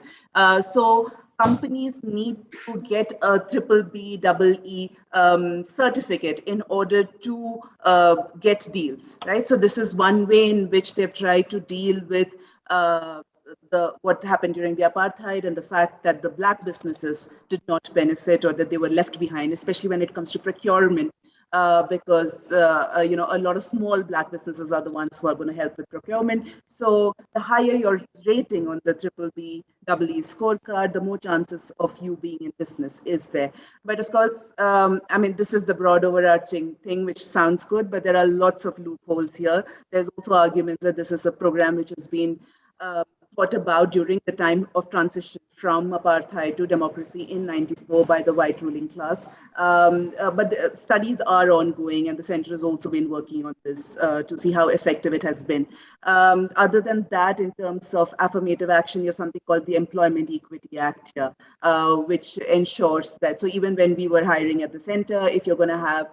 So companies need to get a BBBEE certificate in order to get deals, right? So this is one way in which they've tried to deal with what happened during the apartheid and the fact that the Black businesses did not benefit or that they were left behind, especially when it comes to procurement. Because a lot of small Black businesses are the ones who are going to help with procurement. So the higher your rating on the BBBEE scorecard, the more chances of you being in business is there. But of course, this is the broad overarching thing, which sounds good, but there are lots of loopholes here. There's also arguments that this is a program which has been thought about during the time of transition from apartheid to democracy in '94 by the white ruling class. But the studies are ongoing, and the center has also been working on this to see how effective it has been. Other than that, in terms of affirmative action, you have something called the Employment Equity Act here, which ensures that, so even when we were hiring at the center, if you're going to have,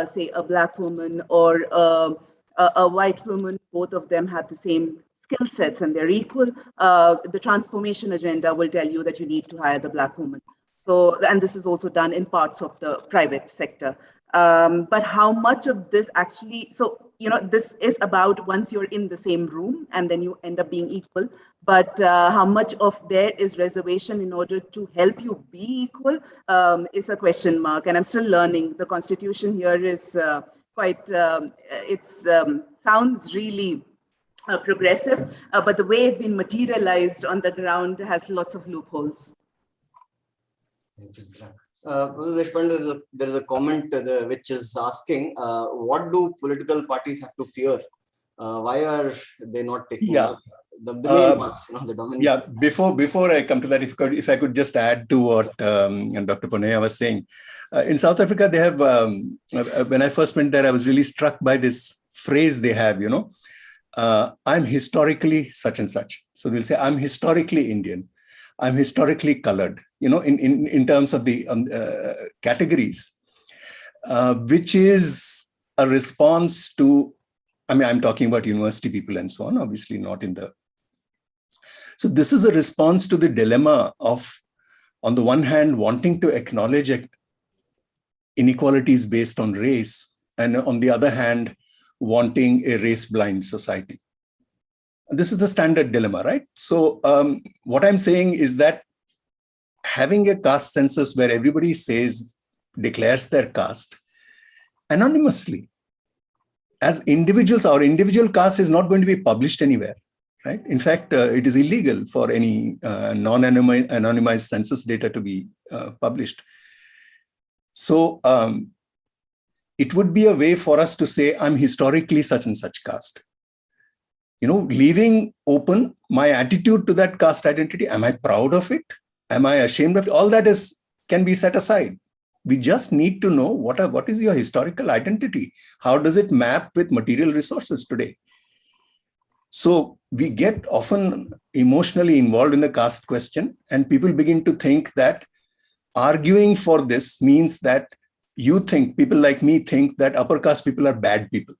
say, a Black woman or a white woman, both of them have the same skill sets and they're equal, the transformation agenda will tell you that you need to hire the Black woman. So, and this is also done in parts of the private sector. But how much of this actually, this is about once you're in the same room and then you end up being equal, but how much of there is reservation in order to help you be equal is a question mark. And I'm still learning. The constitution here is quite, sounds really progressive, but the way it's been materialized on the ground has lots of loopholes. Professor Deshpande, there is a comment which is asking, what do political parties have to fear? Why are they not taking up the main ones, the dominant. Yeah, before I come to that, if I could just add to what Dr. Poneya was saying. In South Africa, they have, when I first went there, I was really struck by this phrase they have, I'm historically such and such. So they'll say, I'm historically Indian. I'm historically colored, in terms of the categories, which is a response to, I'm talking about university people and so on, obviously not in the. So this is a response to the dilemma of, on the one hand, wanting to acknowledge inequalities based on race, and on the other hand, wanting a race-blind society. This is the standard dilemma, right? So what I'm saying is that having a caste census where everybody declares their caste anonymously, as individuals, our individual caste is not going to be published anywhere, right? In fact, it is illegal for any non-anonymized census data to be published. So it would be a way for us to say, I'm historically such and such caste. Leaving open my attitude to that caste identity. Am I proud of it? Am I ashamed of it? All that can be set aside. We just need to know what is your historical identity? How does it map with material resources today? So we get often emotionally involved in the caste question, and people begin to think that arguing for this means that people like me think that upper caste people are bad people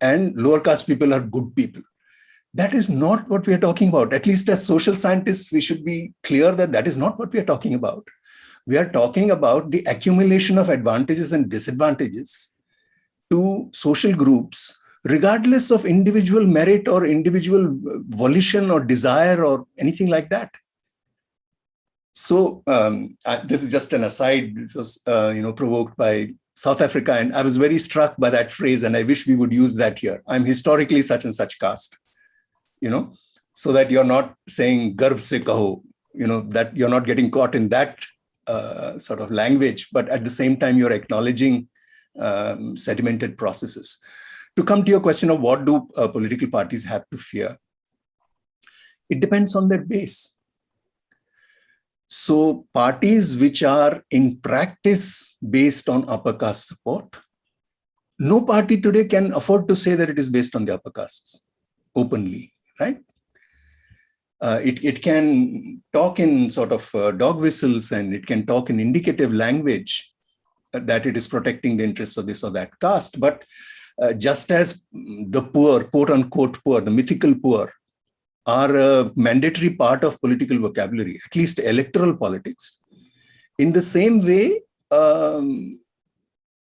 and lower caste people are good people. That is not what we are talking about. At least as social scientists, we should be clear that that is not what we are talking about. We are talking about the accumulation of advantages and disadvantages to social groups, regardless of individual merit or individual volition or desire or anything like that. So this is just an aside. It was provoked by South Africa, and I was very struck by that phrase, and I wish we would use that here. I'm historically such and such caste, so that you're not saying garv se kaho, that you're not getting caught in that sort of language, but at the same time, you're acknowledging sedimented processes. To come to your question of what do political parties have to fear, it depends on their base. So parties which are in practice based on upper caste support, no party today can afford to say that it is based on the upper castes openly, right? It can talk in sort of dog whistles, and it can talk in indicative language that it is protecting the interests of this or that caste. But just as the poor, quote unquote poor, the mythical poor, are a mandatory part of political vocabulary, at least electoral politics. In the same way,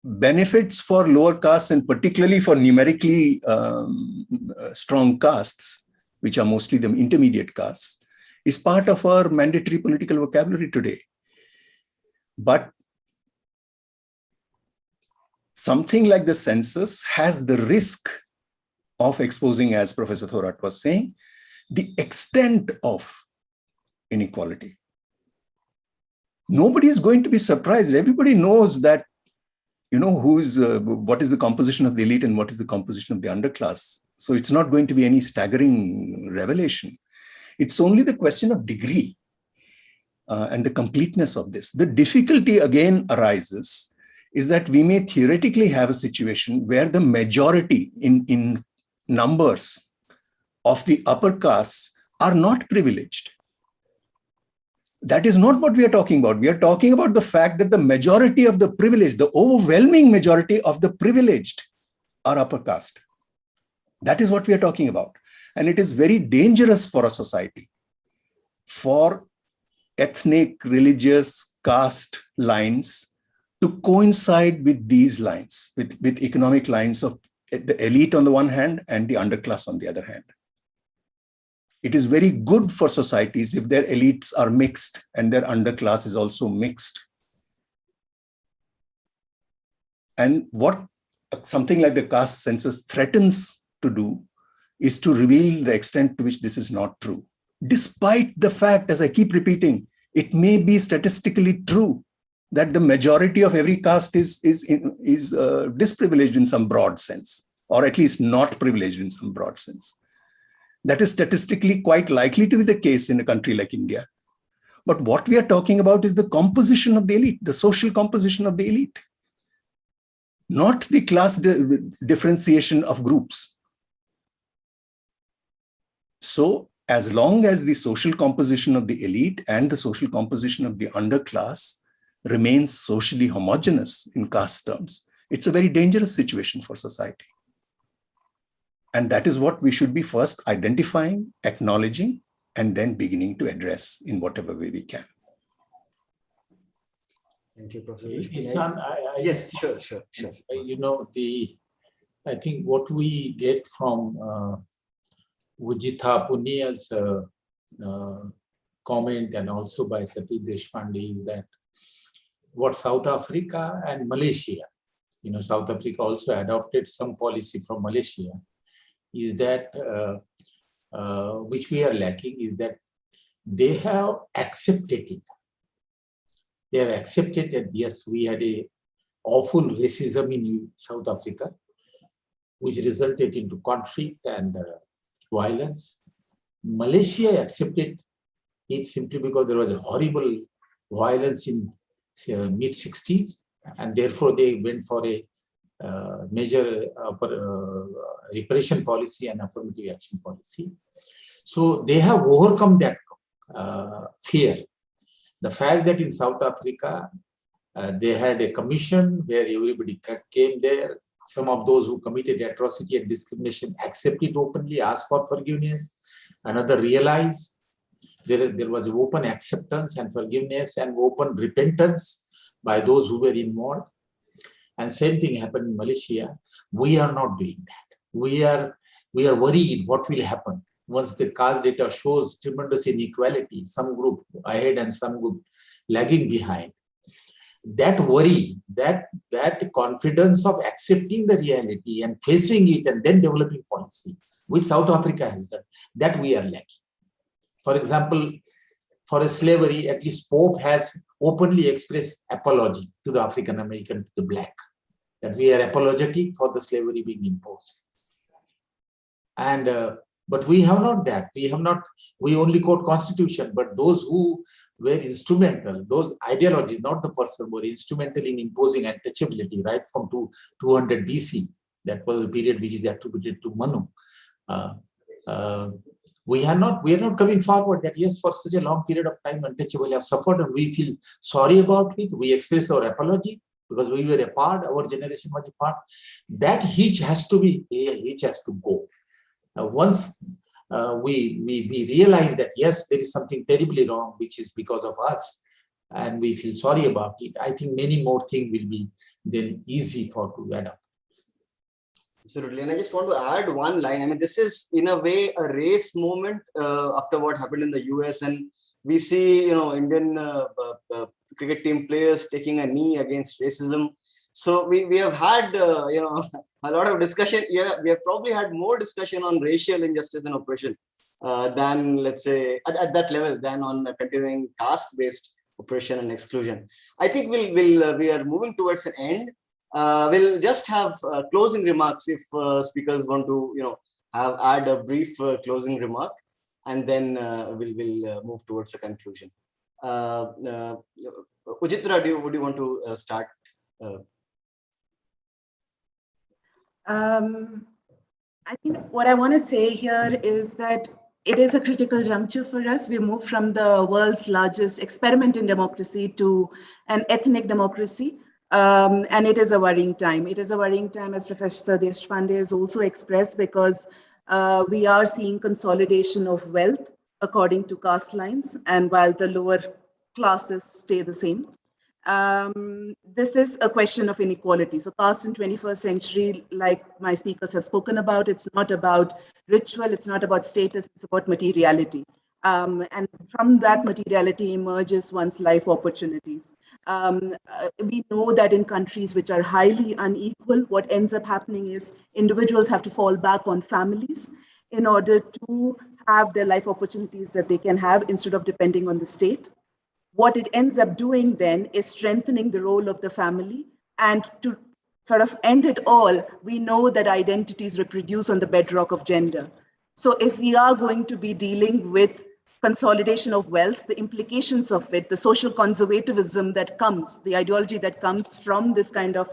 benefits for lower castes, and particularly for numerically strong castes, which are mostly the intermediate castes, is part of our mandatory political vocabulary today. But something like the census has the risk of exposing, as Professor Thorat was saying, the extent of inequality. Nobody is going to be surprised. Everybody knows that, what is the composition of the elite and what is the composition of the underclass. So it's not going to be any staggering revelation. It's only the question of degree and the completeness of this. The difficulty again arises is that we may theoretically have a situation where the majority in numbers of the upper castes are not privileged. That is not what we are talking about. We are talking about the fact that the majority of the privileged, the overwhelming majority of the privileged are upper caste. That is what we are talking about. And it is very dangerous for a society for ethnic, religious, caste lines to coincide with these lines, with economic lines of the elite on the one hand and the underclass on the other hand. It is very good for societies if their elites are mixed and their underclass is also mixed. And what something like the caste census threatens to do is to reveal the extent to which this is not true. Despite the fact, as I keep repeating, it may be statistically true that the majority of every caste is disprivileged in some broad sense, or at least not privileged in some broad sense. That is statistically quite likely to be the case in a country like India. But what we are talking about is the composition of the elite, the social composition of the elite, not the class differentiation of groups. So as long as the social composition of the elite and the social composition of the underclass remains socially homogeneous in caste terms, it's a very dangerous situation for society. And that is what we should be first identifying, acknowledging, and then beginning to address in whatever way we can. Thank you, Professor. Yes, sure. You know, I think what we get from Vujitha Punia's comment and also by Satish Deshpande is that what South Africa and Malaysia, you know, South Africa also adopted some policy from Malaysia, is that which we are lacking, is that they have accepted it. They have accepted that, yes, we had a awful racism in South Africa, which resulted into conflict and violence. Malaysia accepted it simply because there was a horrible violence in mid-60s, and therefore they went for a major repression policy and affirmative action policy. So they have overcome that fear. The fact that in South Africa, they had a commission where everybody came there. Some of those who committed atrocity and discrimination accepted openly, asked for forgiveness. Another realized there was open acceptance and forgiveness and open repentance by those who were involved. And same thing happened in Malaysia. We are not doing that. We are worried what will happen once the caste data shows tremendous inequality, some group ahead and some group lagging behind. That worry, that confidence of accepting the reality and facing it and then developing policy, which South Africa has done, that we are lacking. For example, for a slavery, at least Pope has openly expressed apology to the African American, to the black, that we are apologetic for the slavery being imposed. And but we have not that. We only quote Constitution, but those who were instrumental, those ideologies, not the person, were instrumental in imposing untouchability right from 200 BC. That was a period which is attributed to Manu. We are not coming forward that yes, for such a long period of time, untouchable have suffered, and we feel sorry about it. We express our apology because we were a part, our generation was a part. That hitch has to go. Once we realize that yes, there is something terribly wrong, which is because of us, and we feel sorry about it, I think many more things will be then easy to adapt. Absolutely. And I just want to add one line. I mean, this is in a way a race moment after what happened in the US. And we see, Indian cricket team players taking a knee against racism. So we have had, a lot of discussion. Yeah, we have probably had more discussion on racial injustice and oppression than, let's say, at that level, than on continuing caste-based oppression and exclusion. I think we are moving towards an end. We'll just have closing remarks if speakers want to, add a brief closing remark, and then we'll move towards a conclusion. Ujitra, would you want to start? I think what I want to say here is that it is a critical juncture for us. We moved from the world's largest experiment in democracy to an ethnic democracy. And it is a worrying time. It is a worrying time, as Professor Deshpande has also expressed, because we are seeing consolidation of wealth according to caste lines, and while the lower classes stay the same. This is a question of inequality. So caste in 21st century, like my speakers have spoken about, it's not about ritual, it's not about status, it's about materiality. And from that materiality emerges one's life opportunities. We know that in countries which are highly unequal, what ends up happening is individuals have to fall back on families in order to have their life opportunities that they can have instead of depending on the state. What it ends up doing then is strengthening the role of the family. And to sort of end it all, we know that identities reproduce on the bedrock of gender. So if we are going to be dealing with consolidation of wealth, the implications of it, the social conservatism that comes, the ideology that comes from this kind of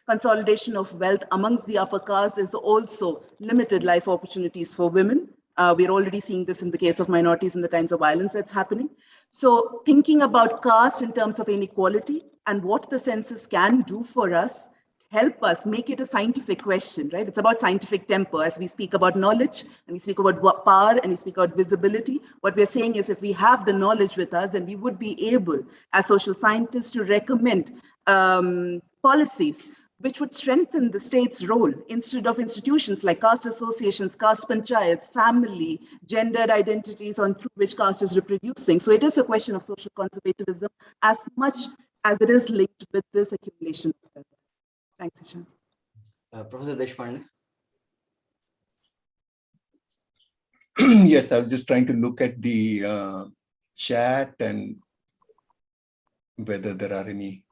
consolidation of wealth amongst the upper caste is also limited life opportunities for women. We're already seeing this in the case of minorities and the kinds of violence that's happening. So thinking about caste in terms of inequality and what the census can do for us, help us make it a scientific question, right? It's about scientific temper. As we speak about knowledge and we speak about power and we speak about visibility, what we're saying is if we have the knowledge with us, then we would be able as social scientists to recommend policies which would strengthen the state's role instead of institutions like caste associations, caste panchayats, family, gendered identities on through which caste is reproducing. So it is a question of social conservatism as much as it is linked with this accumulation of wealth. Thanks, Ishan. Professor Deshpande. Yes, I was just trying to look at the chat and whether there are any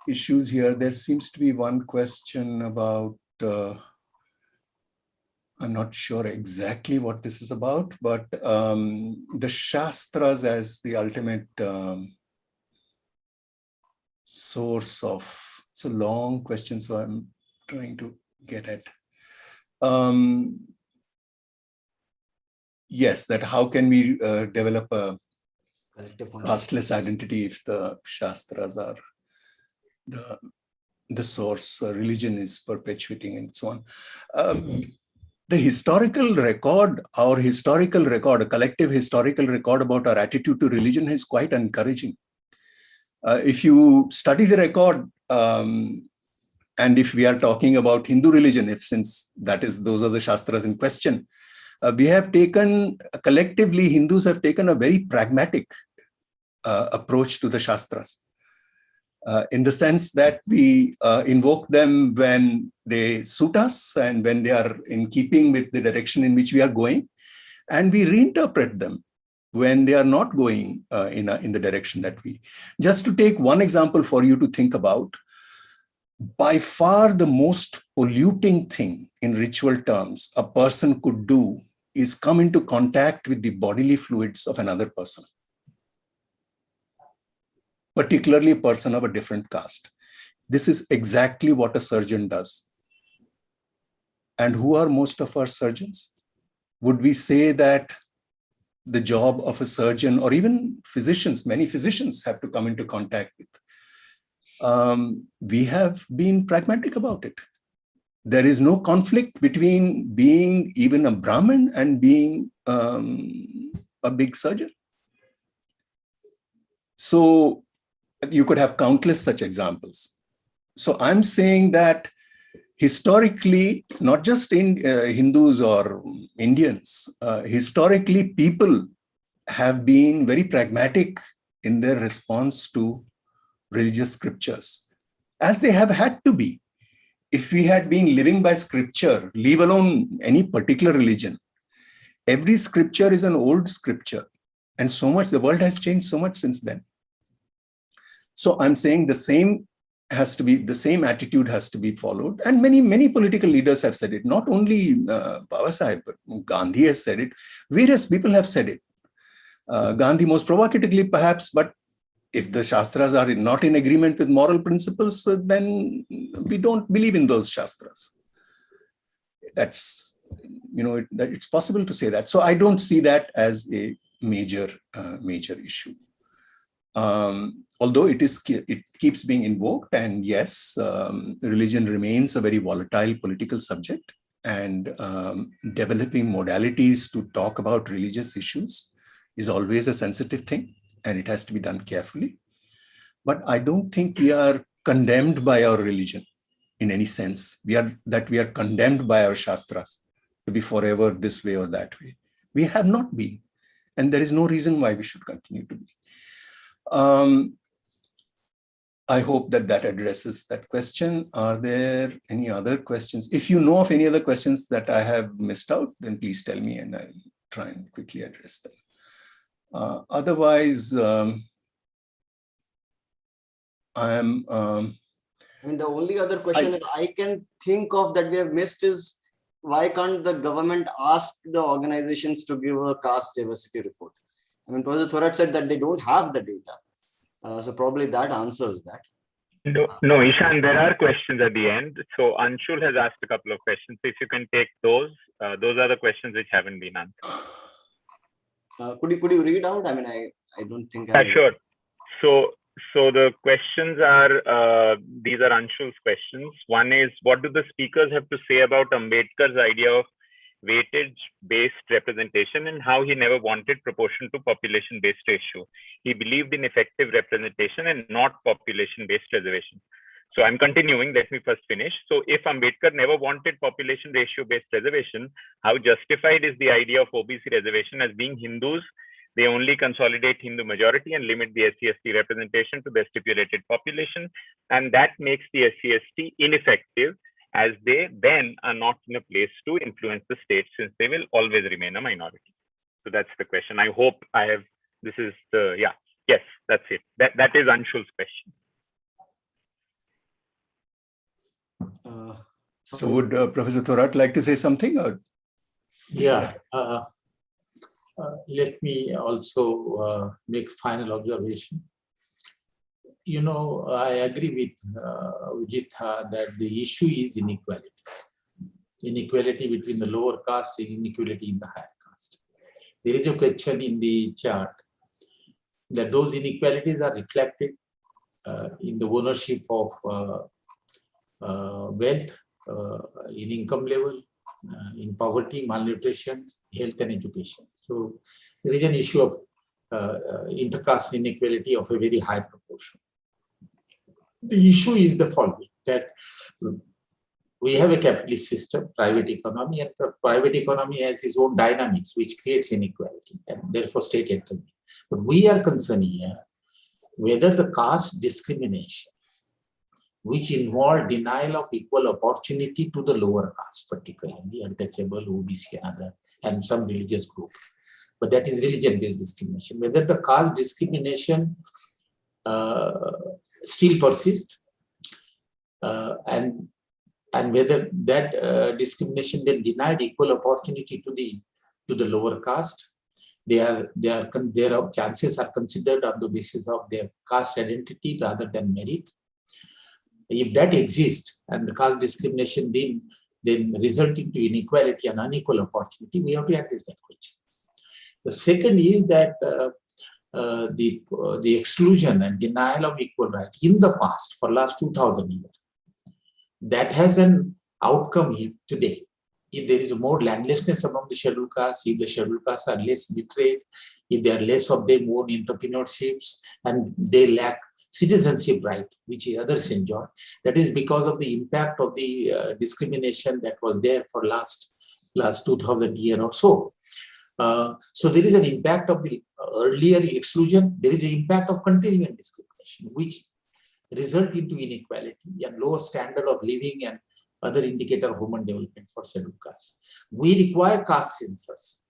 issues here. There seems to be one question about, I'm not sure exactly what this is about, but the Shastras as the ultimate source of, it's a long question, so I'm trying to get at. Yes, that how can we develop a casteless identity if the Shastras are the source, religion is perpetuating and so on. The historical record, our historical record, a collective historical record about our attitude to religion is quite encouraging. If you study the record, and if we are talking about Hindu religion, since those are the Shastras in question, we have taken, collectively Hindus have taken a very pragmatic approach to the Shastras. In the sense that we invoke them when they suit us and when they are in keeping with the direction in which we are going, and we reinterpret them when they are not going in the direction that we. Just to take one example for you to think about, by far the most polluting thing in ritual terms a person could do is come into contact with the bodily fluids of another person, particularly a person of a different caste. This is exactly what a surgeon does. And who are most of our surgeons? Would we say that the job of a surgeon, or even physicians, many physicians have to come into contact with? We have been pragmatic about it. There is no conflict between being even a Brahmin and being a big surgeon. So you could have countless such examples. So I'm saying that historically, not just in Hindus or Indians, historically people have been very pragmatic in their response to religious scriptures, as they have had to be. If we had been living by scripture, leave alone any particular religion, every scripture is an old scripture. And so much, the world has changed so much since then. So I'm saying the same attitude has to be followed. And many political leaders have said it. Not only Baba Sahib, but Gandhi has said it. Various people have said it. Gandhi most provocatively perhaps, but if the Shastras are not in agreement with moral principles, then we don't believe in those Shastras. That's, it's possible to say that. So I don't see that as a major issue. Although it keeps being invoked, and yes, religion remains a very volatile political subject, and developing modalities to talk about religious issues is always a sensitive thing, and it has to be done carefully. But I don't think we are condemned by our religion in any sense. We are condemned by our Shastras to be forever this way or that way. We have not been, and there is no reason why we should continue to be. I hope that addresses that question. Are there any other questions? If you know of any other questions that I have missed out, then please tell me and I'll try and quickly address them. Otherwise, I mean, the only other question I can think of that we have missed is why can't the government ask the organizations to give a caste diversity report? I mean, Professor Thorat said that they don't have the data. So probably that answers that. No, Ishan, there are questions at the end. So Anshul has asked a couple of questions. If you can take those are the questions which haven't been answered. Could you read out? I mean, I don't think I... Sure. So the questions are, these are Anshul's questions. One is, what do the speakers have to say about Ambedkar's idea of weightage-based representation and how he never wanted proportion to population-based ratio? He believed in effective representation and not population-based reservation. So I'm continuing, let me first finish. So if Ambedkar never wanted population ratio-based reservation, how justified is the idea of OBC reservation as being Hindus? They only consolidate Hindu majority and limit the SC/ST representation to the stipulated population. And that makes the SC/ST ineffective, as they then are not in a place to influence the state, since they will always remain a minority. So that's the question. I hope I have, this is the, yeah, yes, that's it. That is Anshul's question. So would Professor Thorat like to say something? Or? Yeah. Let me also make final observation. You know, I agree with Ujitha that the issue is inequality. Inequality between the lower caste and inequality in the higher caste. There is a question in the chart that those inequalities are reflected in the ownership of wealth, in income level, in poverty, malnutrition, health and education. So there is an issue of intercaste inequality of a very high proportion. The issue is the following, that we have a capitalist system, private economy, and the private economy has its own dynamics which creates inequality and therefore state autonomy. But we are concerned here whether the caste discrimination, which involve denial of equal opportunity to the lower caste, particularly the untouchable, OBC, and some religious group. But that is religion-based discrimination. Whether the caste discrimination still persists, and whether that discrimination then denied equal opportunity to the lower caste, their chances are considered on the basis of their caste identity rather than merit. If that exists and the caste discrimination then result into inequality and unequal opportunity, we have to address that question. The second is that the exclusion and denial of equal right in the past for last 2000 years, that has an outcome today. If there is more landlessness among the scheduled castes, if the scheduled castes are less literate, if there are less of them own entrepreneurships and they lack citizenship right, which others enjoy, that is because of the impact of the discrimination that was there for last 2000 years or so. So there is an impact of the earlier exclusion, there is an impact of continuing discrimination, which result into inequality and lower standard of living and other indicator of human development for scheduled castes. We require caste census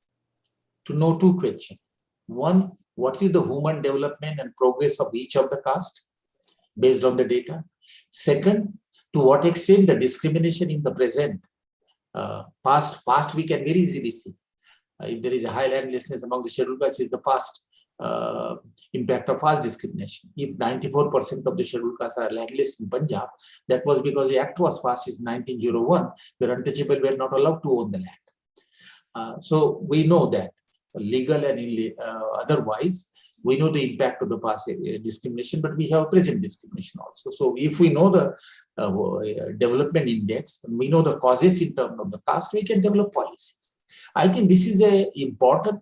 to know two questions. One, what is the human development and progress of each of the caste based on the data? Second, to what extent the discrimination in the present, past we can very easily see. If there is a high landlessness among the scheduled castes, is the past impact of caste discrimination. If 94% of the scheduled castes are landless in Punjab, that was because the act was passed in 1901, where untouchable were not allowed to own the land. So we know that legal and otherwise, we know the impact of the past discrimination, but we have present discrimination also. So if we know the development index, and we know the causes in terms of the caste, we can develop policies. I think this is a important,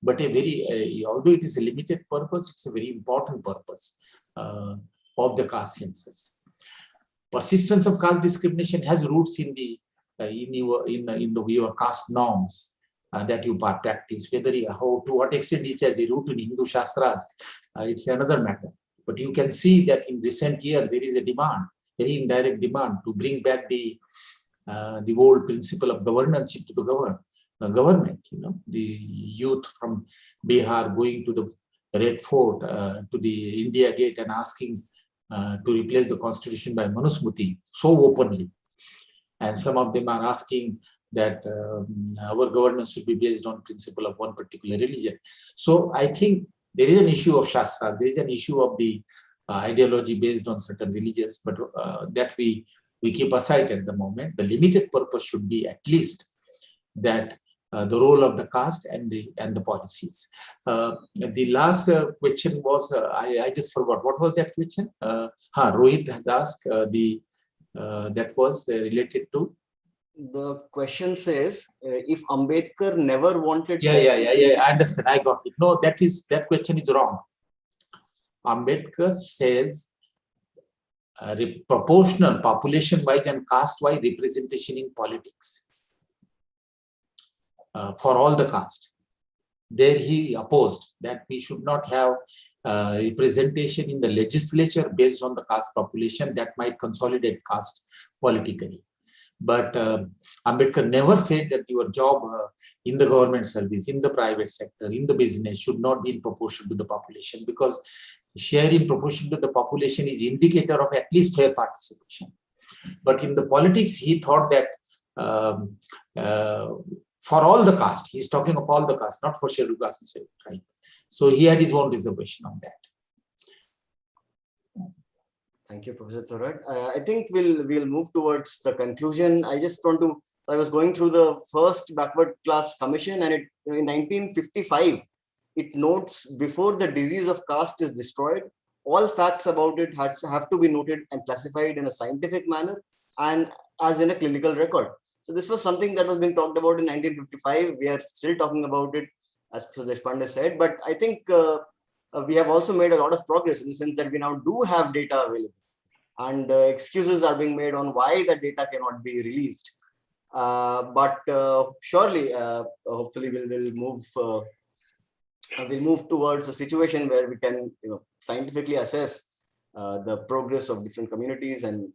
but a very, although it is a limited purpose, it's a very important purpose of the caste census. Persistence of caste discrimination has roots in your caste norms that you practice. Whether to what extent it has a root in Hindu Shastras, it's another matter. But you can see that in recent years there is a demand, very indirect demand, to bring back the old principle of governance to the government. You know, the youth from Bihar going to the Red Fort, to the India Gate, and asking to replace the constitution by Manusmriti so openly, and some of them are asking that our governance should be based on principle of one particular religion. So I think there is an issue of Shastra, there is an issue of the ideology based on certain religions, but that we keep aside at the moment. The limited purpose should be at least that the role of the caste and the policies. The last question was, I just forgot, what was that question? Rohit has asked, that was related to? The question says, if Ambedkar never wanted... Yeah, I understand, I got it. No, that question is wrong. Ambedkar says proportional, population-wise and caste-wise representation in politics for all the caste. There he opposed that we should not have representation in the legislature based on the caste population that might consolidate caste politically. But Ambedkar never said that your job in the government service, in the private sector, in the business should not be in proportion to the population, because share in proportion to the population is indicator of at least fair participation. But in the politics, he thought that for all the caste, he's talking of all the caste, not for scheduled caste and scheduled tribe. So he had his own reservation on that. Thank you, Professor Thorat. I think we'll move towards the conclusion. I just want to, I was going through the first backward class commission, and in 1955, it notes, before the disease of caste is destroyed, all facts about it have to be noted and classified in a scientific manner and as in a clinical record. So this was something that was being talked about in 1955. We are still talking about it, as Professor Deshpande said, but I think we have also made a lot of progress in the sense that we now do have data available, and excuses are being made on why the data cannot be released. But surely, hopefully, we'll move towards a situation where we can, scientifically assess the progress of different communities and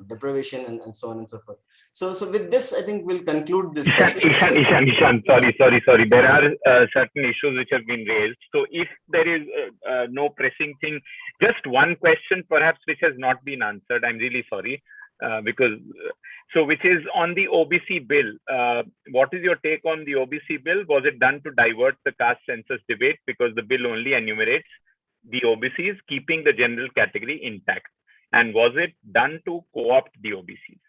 deprivation and so on and so forth. So with this, I think we'll conclude this. Ishan, sorry. There are certain issues which have been raised. So if there is no pressing thing, just one question perhaps which has not been answered. I'm really sorry, which is on the OBC bill. What is your take on the OBC bill? Was it done to divert the caste census debate, because the bill only enumerates the OBCs, keeping the general category intact? And was it done to co-opt the OBCs?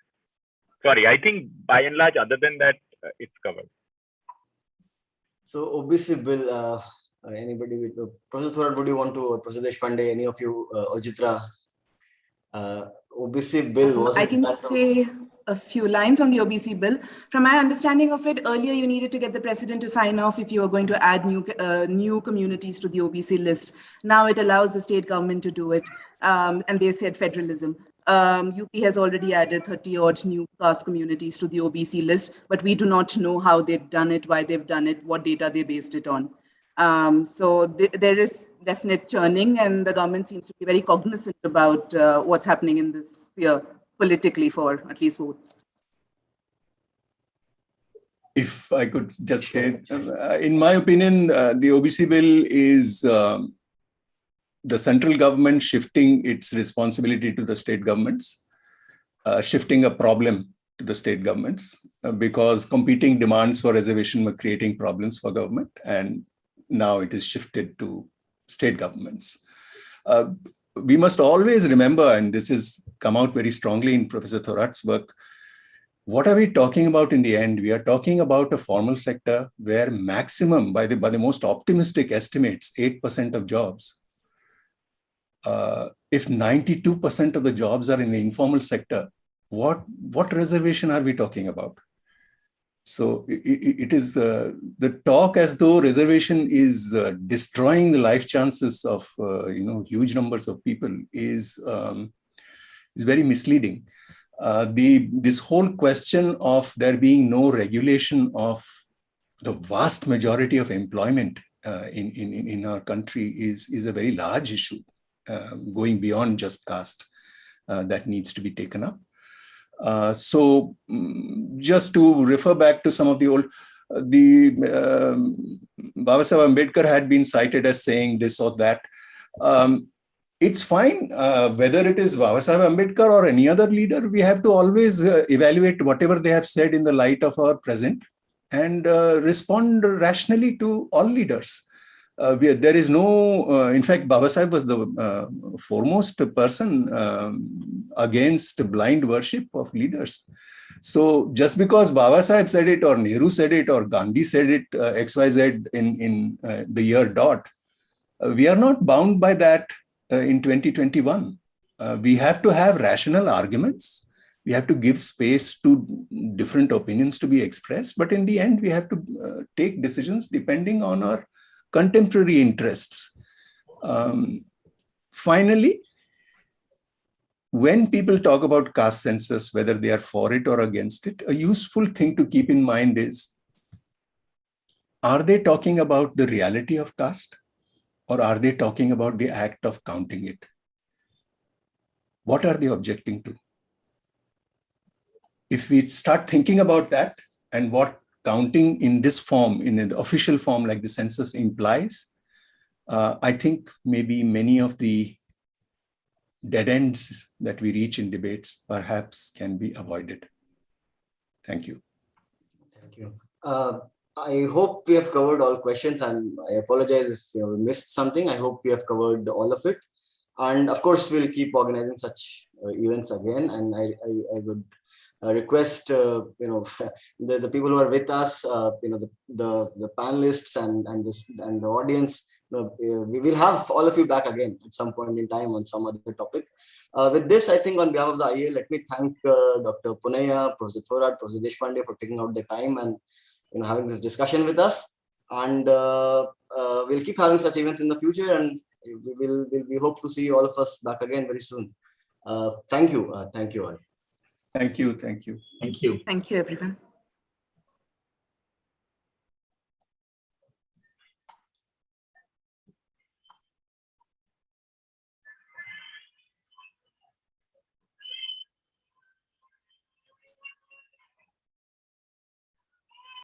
Sorry, I think by and large, other than that, it's covered. So OBC bill, anybody, Professor Thorat, would you want to, or Professor Deshpande, any of you, Ojitra, OBC bill was... I can say a few lines on the OBC bill. From my understanding of it, earlier you needed to get the president to sign off if you were going to add new communities to the OBC list. Now it allows the state government to do it, and they said federalism. UP has already added 30 odd new caste communities to the OBC list, but we do not know how they've done it, why they've done it, what data they based it on. So there is definite churning, and the government seems to be very cognizant about what's happening in this sphere politically for at least votes. If I could just say, in my opinion, the OBC bill is the central government shifting its responsibility to the state governments, shifting a problem to the state governments, because competing demands for reservation were creating problems for government, and now it is shifted to state governments. We must always remember, and this has come out very strongly in Professor Thorat's work, what are we talking about in the end? We are talking about a formal sector where maximum, by the most optimistic estimates, 8% of jobs. If 92% of the jobs are in the informal sector, what reservation are we talking about? So it is the talk as though reservation is destroying the life chances of huge numbers of people is very misleading. This whole question of there being no regulation of the vast majority of employment in our country is a very large issue, going beyond just caste, that needs to be taken up. So just to refer back to some of the old, Babasaheb Ambedkar had been cited as saying this or that. it's fine. Whether it is Babasaheb Ambedkar or any other leader, we have to always evaluate whatever they have said in the light of our present and respond rationally to all leaders. There is no, in fact, Babasaheb was the foremost person against blind worship of leaders. So just because Babasaheb said it or Nehru said it or Gandhi said it, XYZ in the year dot, we are not bound by that in 2021. We have to have rational arguments. We have to give space to different opinions to be expressed. But in the end, we have to take decisions depending on our contemporary interests. Finally, when people talk about caste census, whether they are for it or against it, a useful thing to keep in mind is, are they talking about the reality of caste, or are they talking about the act of counting it? What are they objecting to? If we start thinking about that and what counting in this form, in an official form like the census implies, I think maybe many of the dead ends that we reach in debates perhaps can be avoided. Thank you. Thank you. I hope we have covered all questions, and I apologize if we missed something. I hope we have covered all of it. And of course, we'll keep organizing such events again. And I would request the people who are with us, the panelists and the audience. We will have all of you back again at some point in time on some other topic. With this, I think on behalf of the IA, let me thank Dr. Puneya, Professor Thorat, Professor Deshpande for taking out the time and having this discussion with us. And we'll keep having such events in the future, and we hope to see all of us back again very soon. Thank you. Thank you all. Thank you. Thank you. Thank you. Thank you, everyone.